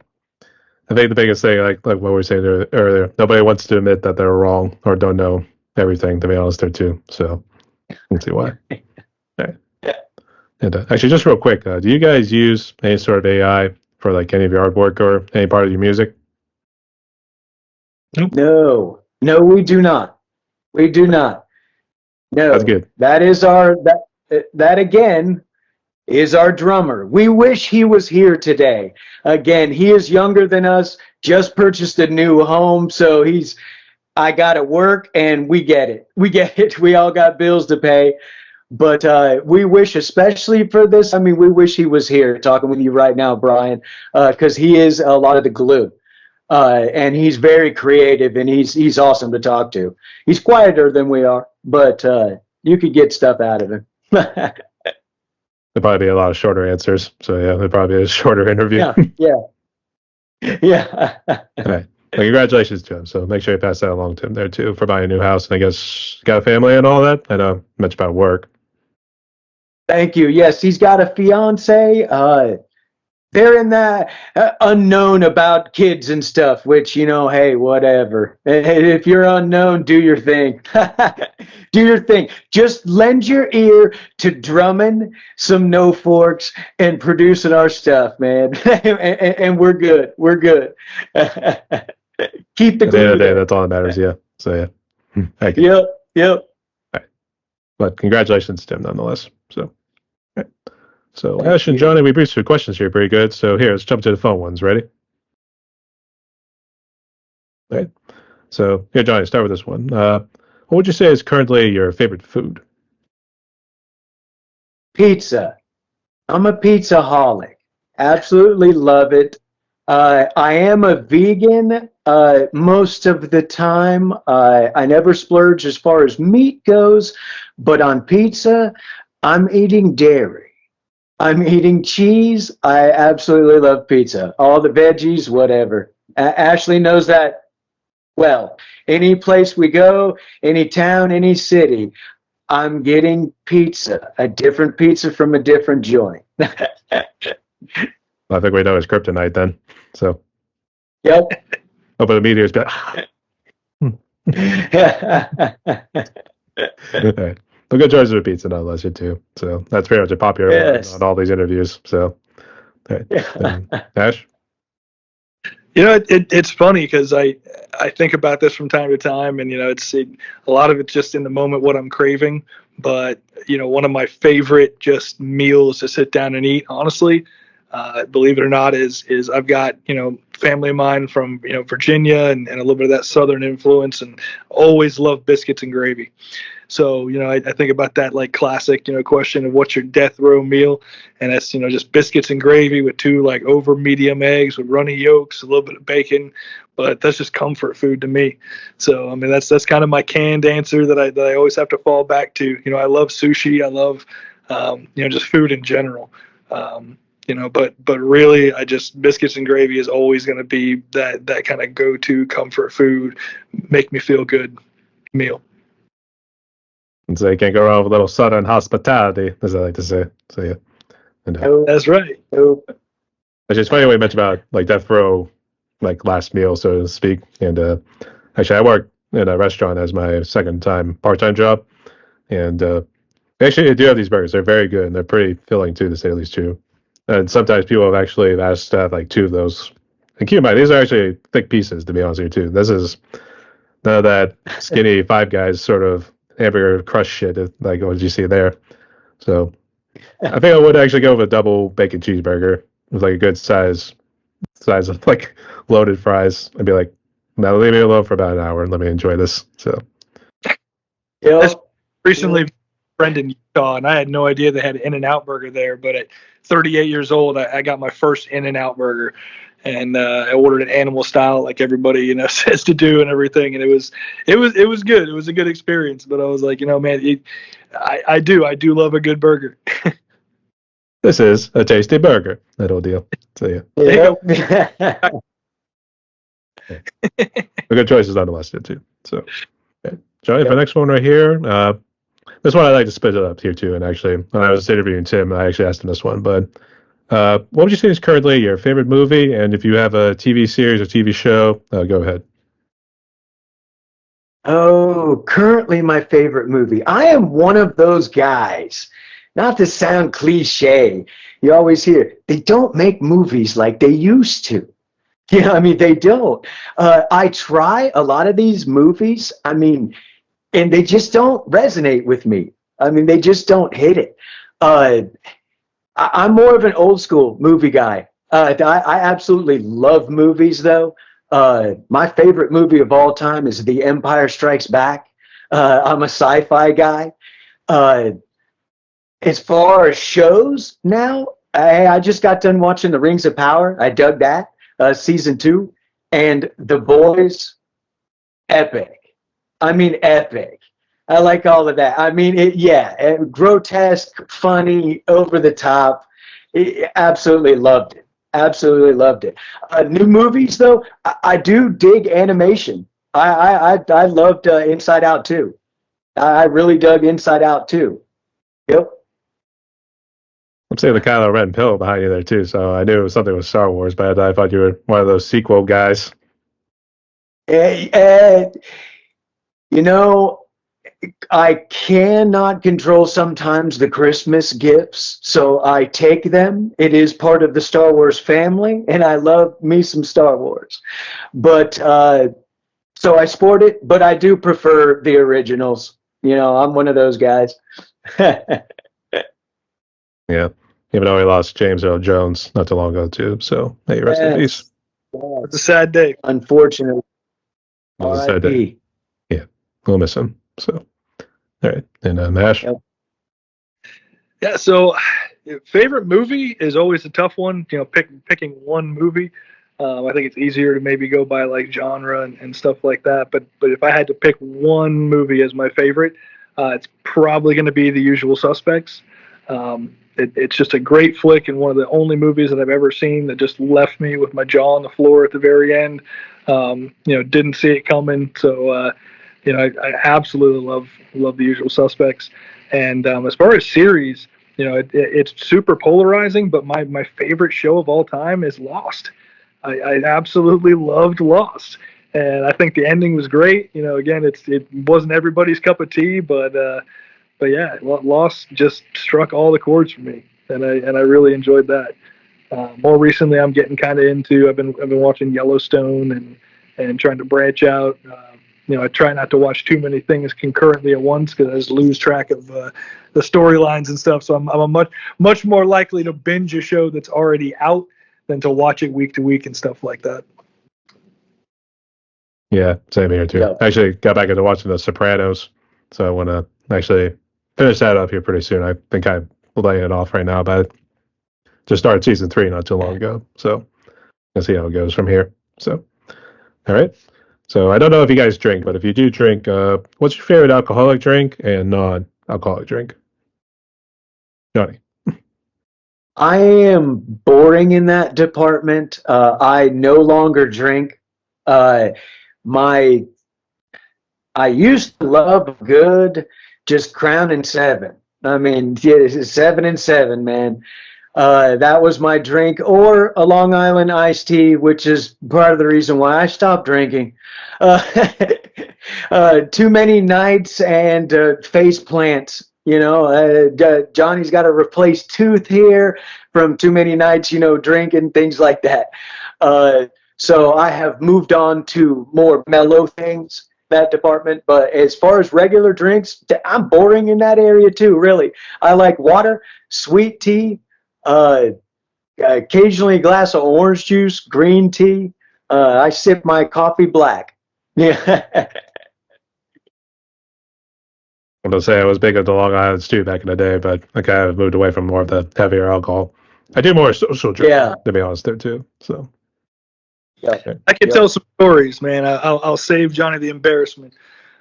I think the biggest thing, like what we were saying earlier, nobody wants to admit that they're wrong or don't know everything, to be honest, there too. So let's see why. Okay. And actually, just real quick, do you guys use any sort of AI for like any of your artwork or any part of your music? No, we do not. We do not. No, that's good. That is that again is our drummer. We wish he was here today. Again, he is younger than us, just purchased a new home, so I got to work, and we get it. We all got bills to pay. But we wish, especially for this, I mean, we wish he was here talking with you right now, Brian, because he is a lot of the glue. And he's very creative, and he's awesome to talk to. He's quieter than we are, but you could get stuff out of him. There'd probably be a lot of shorter answers. So yeah, there'd probably be a shorter interview. Yeah. All right. Well, congratulations to him. So make sure you pass that along to him there too for buying a new house. And I guess got a family and all that. I know much about work. Thank you. Yes, he's got a fiance. They're in that unknown about kids and stuff, which, hey, whatever. If you're unknown, do your thing. Do your thing. Just lend your ear to drumming some NoForks and producing our stuff, man. and we're good. We're good. Keep the At the end of the day, that's all that matters. Yeah. So yeah. Thank you. Yep. All right. But congratulations to him nonetheless. So. Right. So, Ash and Johnny, we breezed through questions here pretty good. So, here, let's jump to the fun ones. Ready? All right. So, here, Johnny, start with this one. What would you say is currently your favorite food? Pizza. I'm a pizza-holic. Absolutely love it. I am a vegan most of the time. I never splurge as far as meat goes, but on pizza, I'm eating dairy. I'm eating cheese. I absolutely love pizza. All the veggies, whatever. Ashley knows that well. Any place we go, any town, any city, I'm getting pizza. A different pizza from a different joint. Well, I think we know it's kryptonite then. So. Yep. Oh, but the meteor's back. All right. Well, good choice of pizza, nonetheless, you too. So that's very much a popular one on all these interviews. So, okay. Ash? It's funny because I think about this from time to time, and a lot of it's just in the moment what I'm craving. But one of my favorite just meals to sit down and eat, honestly, believe it or not, is I've got, family of mine from, Virginia and a little bit of that Southern influence, and always love biscuits and gravy. So, I think about that like classic, question of what's your death row meal. And that's, just biscuits and gravy with two like over medium eggs with runny yolks, a little bit of bacon. But that's just comfort food to me. So, I mean, that's kind of my canned answer that I always have to fall back to. I love sushi. I love, just food in general. But really, biscuits and gravy is always going to be that kind of go-to comfort food, make me feel good meal. And so you can't go wrong with a little Southern hospitality, as I like to say. So yeah, and, that's right. It's just funny when you mentioned about like death row, like last meal, so to speak. And actually, I work in a restaurant as my second part-time job, and actually, I do have these burgers. They're very good, and they're pretty filling too, to say the least. Too. And sometimes people have actually asked to have like two of those. And keep in mind, these are actually thick pieces, to be honest with you, too. This is none of that skinny Five Guys sort of hamburger crust shit, like what did you see there? So I think I would actually go with a double bacon cheeseburger with like a good size of like loaded fries. I'd be like, now leave me alone for about an hour and let me enjoy this. So yeah, recently friend in Utah, and I had no idea they had an In-N-Out burger there. But at 38 years old, I got my first In-N-Out burger, and I ordered it animal style, like everybody says to do and everything. And it was good. It was a good experience. But I was like, man, I do love a good burger. This is a tasty burger. That old deal. So yeah. A good choices nonetheless, too. So, okay. Johnny, for the next one right here. This one I like to split it up here too. And actually, when I was interviewing Tim, I actually asked him this one. But what would you say is currently your favorite movie? And if you have a TV series or TV show, go ahead. Oh, currently my favorite movie. I am one of those guys. Not to sound cliche, you always hear they don't make movies like they used to. Yeah, I mean, they don't. I try a lot of these movies. I mean, and they just don't resonate with me. I mean, they just don't hit it. I'm more of an old school movie guy. I absolutely love movies, though. My favorite movie of all time is The Empire Strikes Back. I'm a sci-fi guy. As far as shows now, I just got done watching The Rings of Power. I dug that, season 2. And The Boys, epic. I mean, epic. I like all of that. I mean, grotesque, funny, over the top. Absolutely loved it. Absolutely loved it. New movies, though, I do dig animation. I loved Inside Out too. I really dug Inside Out too. Yep. I'm seeing the Kylo Ren pill behind you there too, so I knew it was something with Star Wars, but I thought you were one of those sequel guys. I cannot control sometimes the Christmas gifts, so I take them. It is part of the Star Wars family, and I love me some Star Wars. But so I sport it, but I do prefer the originals. I'm one of those guys. Yeah, even though we lost James Earl Jones not too long ago too. So hey, rest in peace. It's a sad day. Unfortunately. It was a sad day. Yeah, we'll miss him. So, all right, and Nash. Yep. Yeah. So, favorite movie is always a tough one. Picking one movie. I think it's easier to maybe go by like genre and stuff like that. But if I had to pick one movie as my favorite, it's probably going to be The Usual Suspects. It's just a great flick and one of the only movies that I've ever seen that just left me with my jaw on the floor at the very end. Didn't see it coming. So, I absolutely love The Usual Suspects. And as far as series, it's super polarizing, but my favorite show of all time is Lost. I absolutely loved Lost. And I think the ending was great. Again, it wasn't everybody's cup of tea, but yeah, Lost just struck all the chords for me, and I really enjoyed that. More recently, I'm getting kind of into. I've been watching Yellowstone and trying to branch out. I try not to watch too many things concurrently at once because I just lose track of the storylines and stuff. So I'm a much more likely to binge a show that's already out than to watch it week to week and stuff like that. Yeah, same here too. Yeah. I actually got back into watching The Sopranos, so I want to actually finish that up here pretty soon. I think I'm laying it off right now, but I just started season 3 not too long ago, so we'll see how it goes from here. So, all right. So I don't know if you guys drink, but if you do drink, what's your favorite alcoholic drink and non-alcoholic drink? Johnny. I am boring in that department. I no longer drink. I used to love good, just Crown and 7. I mean, yeah, 7 and 7, man. That was my drink, or a Long Island iced tea, which is part of the reason why I stopped drinking. Too many nights and face plants. Johnny's got to replace tooth here from too many nights, drinking, things like that. So I have moved on to more mellow things, that department. But as far as regular drinks, I'm boring in that area too, really. I like water, sweet tea, occasionally a glass of orange juice, green tea. I sip my coffee black. Yeah. I'm going to say I was big into Long Island's too back in the day, but I kind of moved away from more of the heavier alcohol. I do more social drinking, to be honest, there too. So, yeah. I can tell some stories, man. I'll save Johnny the embarrassment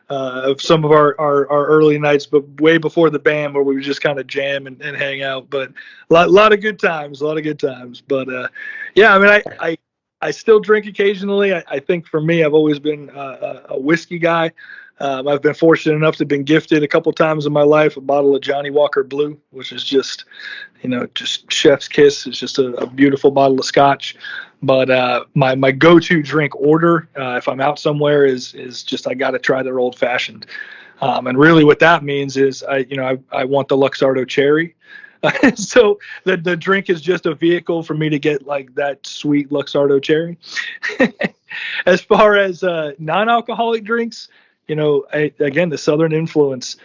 of some of our early nights, but way before the band where we would just kind of jam and hang out. But a lot of good times, But yeah, I mean, I still drink occasionally. I think for me, I've always been a whiskey guy. I've been fortunate enough to have been gifted a couple times in my life a bottle of Johnny Walker Blue, which is just, just chef's kiss. It's just a beautiful bottle of scotch. But my go-to drink order, if I'm out somewhere, is just I got to try their old fashioned. And really, what that means is I want the Luxardo Cherry. So the drink is just a vehicle for me to get like that sweet Luxardo Cherry. As far as non-alcoholic drinks, again, the Southern influence.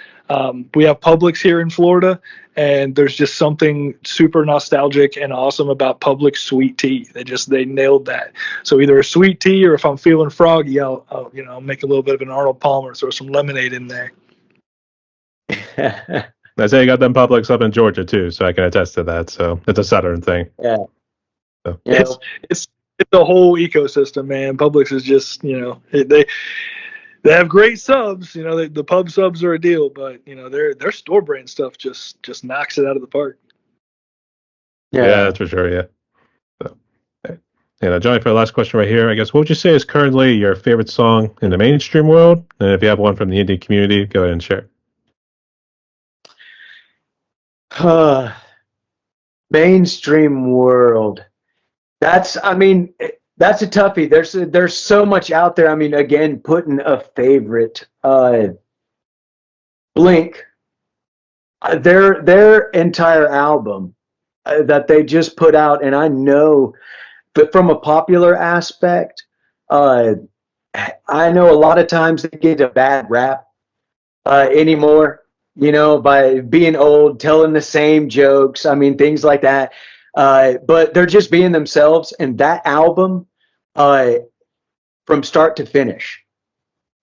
We have Publix here in Florida, and there's just something super nostalgic and awesome about Publix sweet tea. They nailed that. So either a sweet tea, or if I'm feeling froggy, I'll make a little bit of an Arnold Palmer, throw some lemonade in there. I say you got them Publix up in Georgia too, so I can attest to that. So it's a Southern thing. Yeah. So. It's the whole ecosystem, man. Publix is just, they have great subs. The pub subs are a deal, but their store brand stuff just knocks it out of the park. Yeah, that's for sure. Yeah. So, okay. And Johnny, for the last question right here, I guess, what would you say is currently your favorite song in the mainstream world? And if you have one from the indie community, go ahead and share. Mainstream world. That's a toughie. There's so much out there. I mean, again, putting a favorite, Blink, their entire album that they just put out, and I know that from a popular aspect, I know a lot of times they get a bad rap anymore, by being old, telling the same jokes. I mean, things like that. But they're just being themselves, and that album, from start to finish,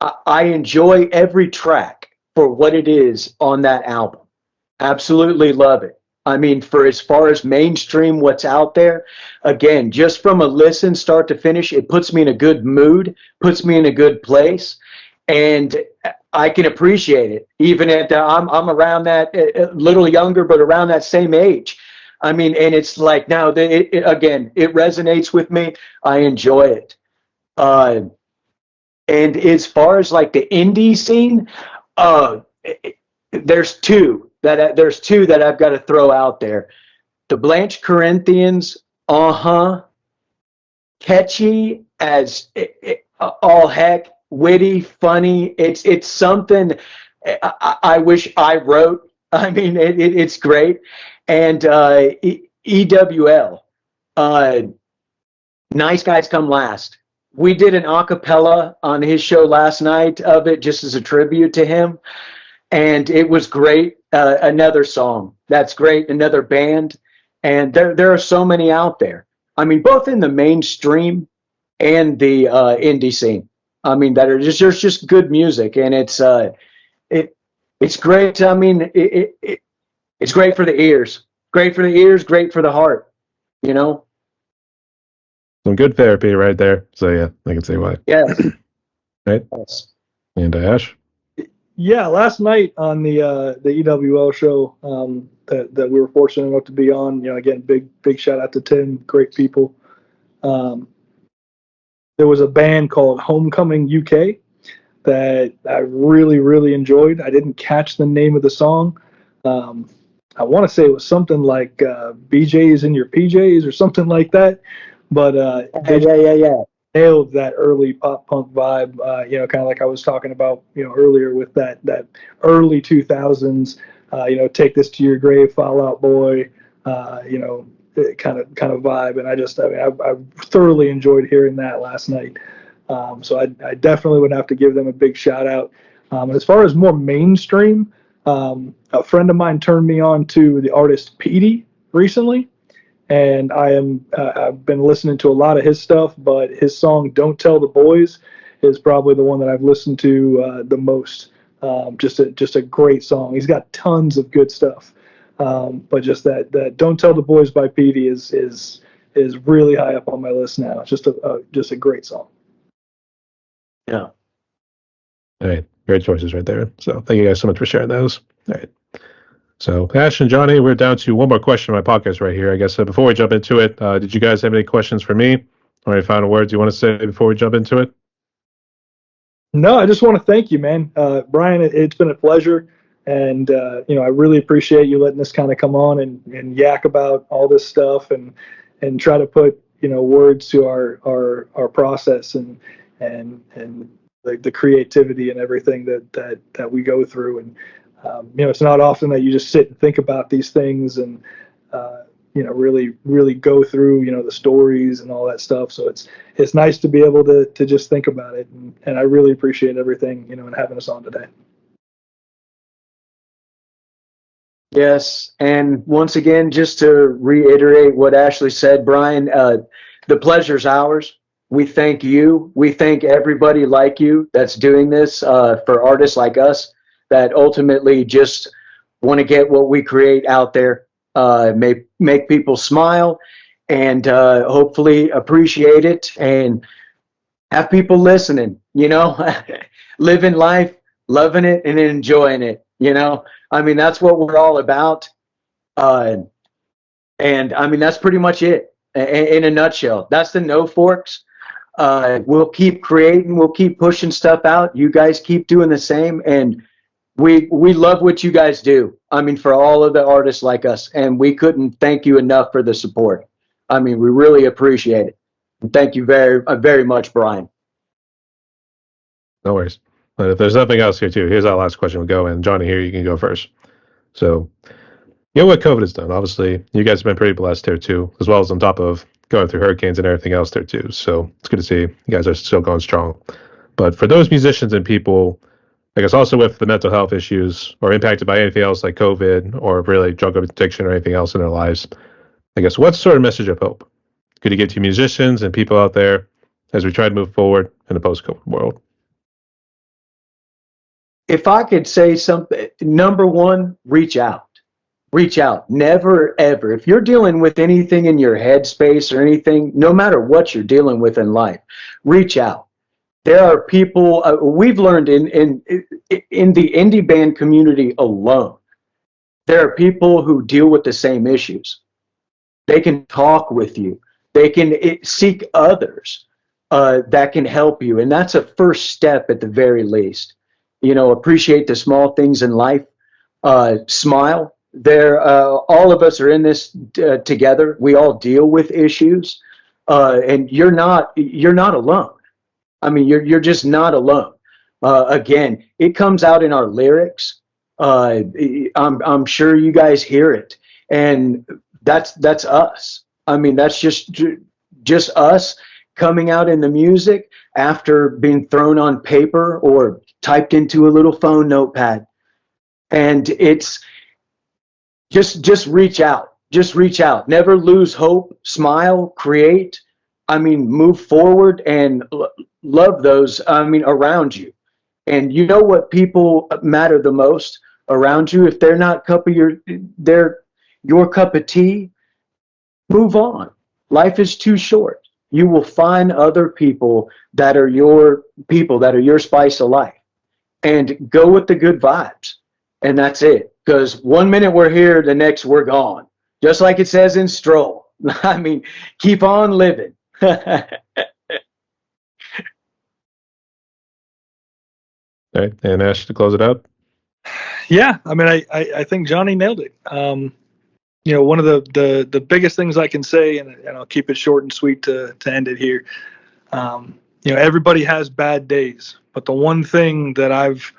I enjoy every track for what it is on that album. Absolutely love it. I mean, for as far as mainstream, what's out there, again, just from a listen, start to finish, it puts me in a good mood, puts me in a good place, and I can appreciate it. Even at I'm around that, a little younger, but around that same age. I mean, and it's like now, again, it resonates with me. I enjoy it. And as far as like the indie scene, there's two that I've got to throw out there. The Blanche Corinthians, catchy as all heck, witty, funny. It's something I wish I wrote. I mean, it's great. And EWL, Nice Guys Come Last. we did an a cappella on his show last night of it, just as a tribute to him, and it was great. Another song that's great, another band, and there are so many out there. I mean, both in the mainstream and the indie scene. I mean, that are just good music, and it's great. I mean, it's great for the ears, great for the ears, great for the heart. You know. Some good therapy right there. So yeah, I can see why. Yes. Right. Yes. And Ash. Yeah, last night on the EWL show that we were fortunate enough to be on, again, big shout out to Tim, great people. There was a band called Homecoming UK that I really, really enjoyed. I didn't catch the name of the song. I want to say it was something like BJ's in your PJs or something like that. But they yeah. nailed that early pop punk vibe, kind of like I was talking about, earlier with that early 2000s, Take This to Your Grave, Fall Out Boy, kind of vibe. And I thoroughly enjoyed hearing that last night. So I definitely would have to give them a big shout out. As far as more mainstream, a friend of mine turned me on to the artist Petey recently. And I've been listening to a lot of his stuff, but his song "Don't Tell the Boys" is probably the one that I've listened to the most. Just a great song. He's got tons of good stuff, but just that "Don't Tell the Boys" by Petey is really high up on my list now. It's just a great song. Yeah. All right, great choices right there. So thank you guys so much for sharing those. All right. So, Ash and Johnny, we're down to one more question on my podcast right here. I guess before we jump into it, did you guys have any questions for me or any final words you want to say before we jump into it? No, I just want to thank you, man. Bryan, it's been a pleasure. And, I really appreciate you letting us kind of come on and yak about all this stuff and try to put, words to our process and the creativity and everything that we go through. And, it's not often that you just sit and think about these things and, really, really go through, the stories and all that stuff. So it's nice to be able to just think about it. And I really appreciate everything, and having us on today. Yes. And once again, just to reiterate what Ashley said, Bryan, the pleasure's ours. We thank you. We thank everybody like you that's doing this for artists like us that ultimately just want to get what we create out there, make people smile and hopefully appreciate it and have people listening, living life, loving it and enjoying it. I mean, that's what we're all about. And I mean, that's pretty much it in a nutshell. That's the NoForks. We'll keep creating, we'll keep pushing stuff out. You guys keep doing the same. And we love what you guys do. I mean, for all of the artists like us, and we couldn't thank you enough for the support. I mean, we really appreciate it. And thank you very, very much, Bryan. No worries. But if there's nothing else here too, here's our last question. We'll go, and Johnny, here you can go first. So, what COVID has done. Obviously, you guys have been pretty blessed here too, as well as on top of going through hurricanes and everything else there too. So it's good to see you guys are still going strong. But for those musicians and people, I guess also with the mental health issues or impacted by anything else like COVID or really drug addiction or anything else in their lives, I guess what sort of message of hope could you give to musicians and people out there as we try to move forward in the post-COVID world? If I could say something, number one, reach out. Reach out. Never, ever. If you're dealing with anything in your headspace or anything, no matter what you're dealing with in life, reach out. There are people we've learned in the indie band community alone. There are people who deal with the same issues. They can talk with you. They can seek others that can help you, and that's a first step at the very least. Appreciate the small things in life. Smile. All of us are in this together. We all deal with issues, and you're not alone. I mean, you're just not alone. Again, it comes out in our lyrics. I'm sure you guys hear it, and that's us. I mean, that's just us, coming out in the music after being thrown on paper or typed into a little phone notepad. And it's just reach out. Just reach out. Never lose hope. Smile, create. I mean, move forward and love those, around you. And you know what people matter the most around you? If they're not your cup of tea, move on. Life is too short. You will find other people that are your spice of life, and go with the good vibes. And that's it. Because one minute we're here, the next we're gone. Just like it says in Stroll. I mean, keep on living. All right, and Ash, to close it out. Yeah, I mean, I think Johnny nailed it. One of the biggest things I can say, and I'll keep it short and sweet to end it here. Everybody has bad days, but the one thing that I've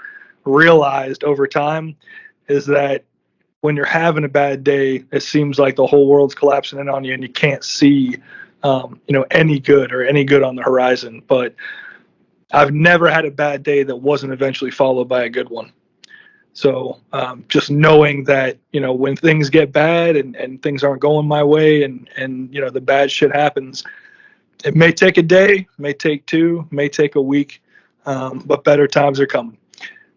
realized over time is that when you're having a bad day, it seems like the whole world's collapsing in on you, and you can't see, any good on the horizon. But I've never had a bad day that wasn't eventually followed by a good one. So just knowing that, when things get bad and things aren't going my way and the bad shit happens, it may take a day, may take two, may take a week, but better times are coming.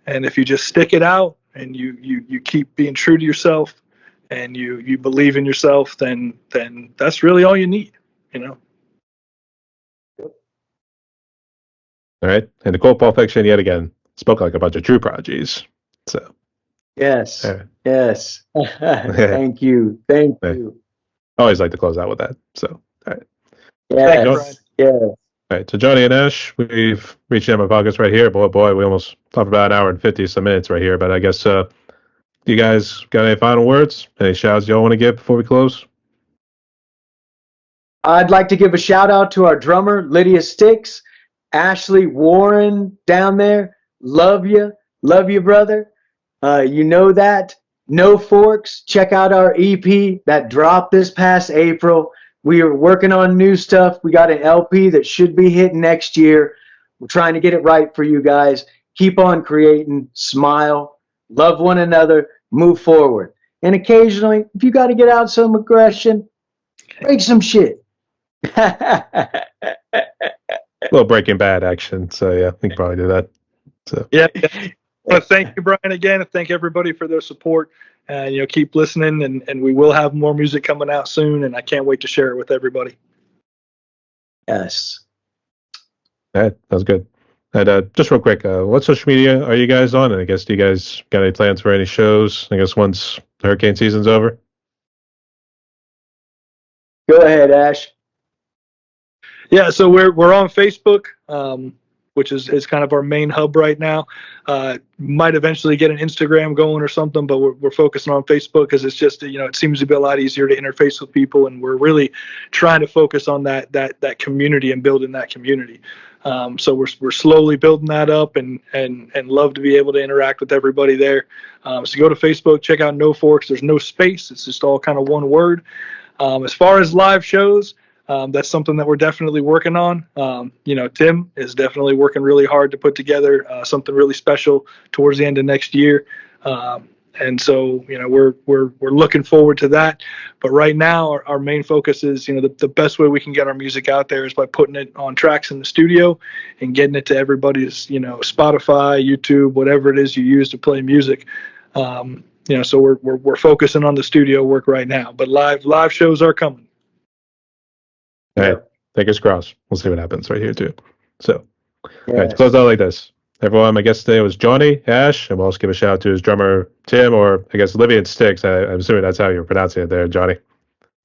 And if you just stick it out and you keep being true to yourself and you believe in yourself, then that's really all you need, All right, and to quote Pulp Fiction yet again, spoke like a bunch of true prodigies. So. Yes. Yeah. Yes. Thank you. Thank you. I always like to close out with that. So, all right. Yes. Yes. All right. So, Johnny and Ash, we've reached the end of my podcast right here. Boy, we almost talked about an hour and 50 some minutes right here. But I guess, you guys got any final words? Any shouts y'all want to give before we close? I'd like to give a shout out to our drummer, Lydia Sticks, Ashley Warren down there. Love you, brother. You know that. NoForks, check out our EP that dropped this past April. We are working on new stuff. We got an LP that should be hitting next year. We're trying to get it right for you guys. Keep on creating, smile, love one another, move forward. And occasionally, if you got to get out some aggression, break some shit. A little Breaking Bad action. So, yeah, we can probably do that. So. Yeah. Well, thank you, Brian, again. Thank everybody for their support. Keep listening, and we will have more music coming out soon, and I can't wait to share it with everybody. Yes. That was good. And just real quick, what social media are you guys on? And I guess, do you guys got any plans for any shows? I guess once the hurricane season's over? Go ahead, Ash. Yeah, so we're on Facebook, which is kind of our main hub right now. Might eventually get an Instagram going or something, but we're focusing on Facebook because it's just, it seems to be a lot easier to interface with people, and we're really trying to focus on that community and building that community. So we're slowly building that up and love to be able to interact with everybody there. So go to Facebook, check out NoForks. There's no space. It's just all kind of one word. As far as live shows, that's something that we're definitely working on. Tim is definitely working really hard to put together something really special towards the end of next year. And so, we're looking forward to that. But right now, our main focus is, the best way we can get our music out there is by putting it on tracks in the studio and getting it to everybody's, Spotify, YouTube, whatever it is you use to play music. So we're focusing on the studio work right now. But live shows are coming. All right, fingers crossed. We'll see what happens right here too. So, Yes. all right, to close out like this. Everyone, my guest today was Johnny Ash, and we'll also give a shout out to his drummer Tim, or I guess Living Sticks. I'm assuming that's how you're pronouncing it there, Johnny.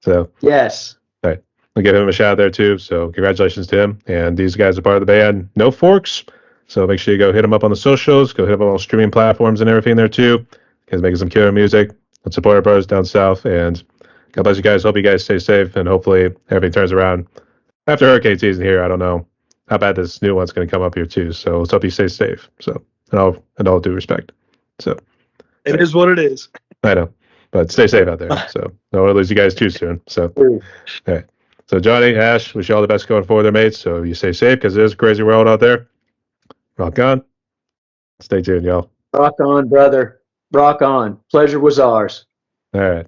So Yes. all right, we'll give him a shout out there too. So congratulations to him. And these guys are part of the band NoForks. So make sure you go hit them up on the socials, go hit them on all streaming platforms and everything there too. Guys making some killer music. Let's support our brothers down south, and God bless you guys. Hope you guys stay safe, and hopefully everything turns around after hurricane season here. I don't know how bad this new one's going to come up here too. So let's hope you stay safe. So, in all due respect. So it is what it is. I know, but stay safe out there. So don't want to lose you guys too soon. So, all right. So Johnny, Ash, wish you all the best going forward there, mates. So you stay safe because it is a crazy world out there. Rock on. Stay tuned, y'all. Rock on, brother. Rock on. Pleasure was ours. All right.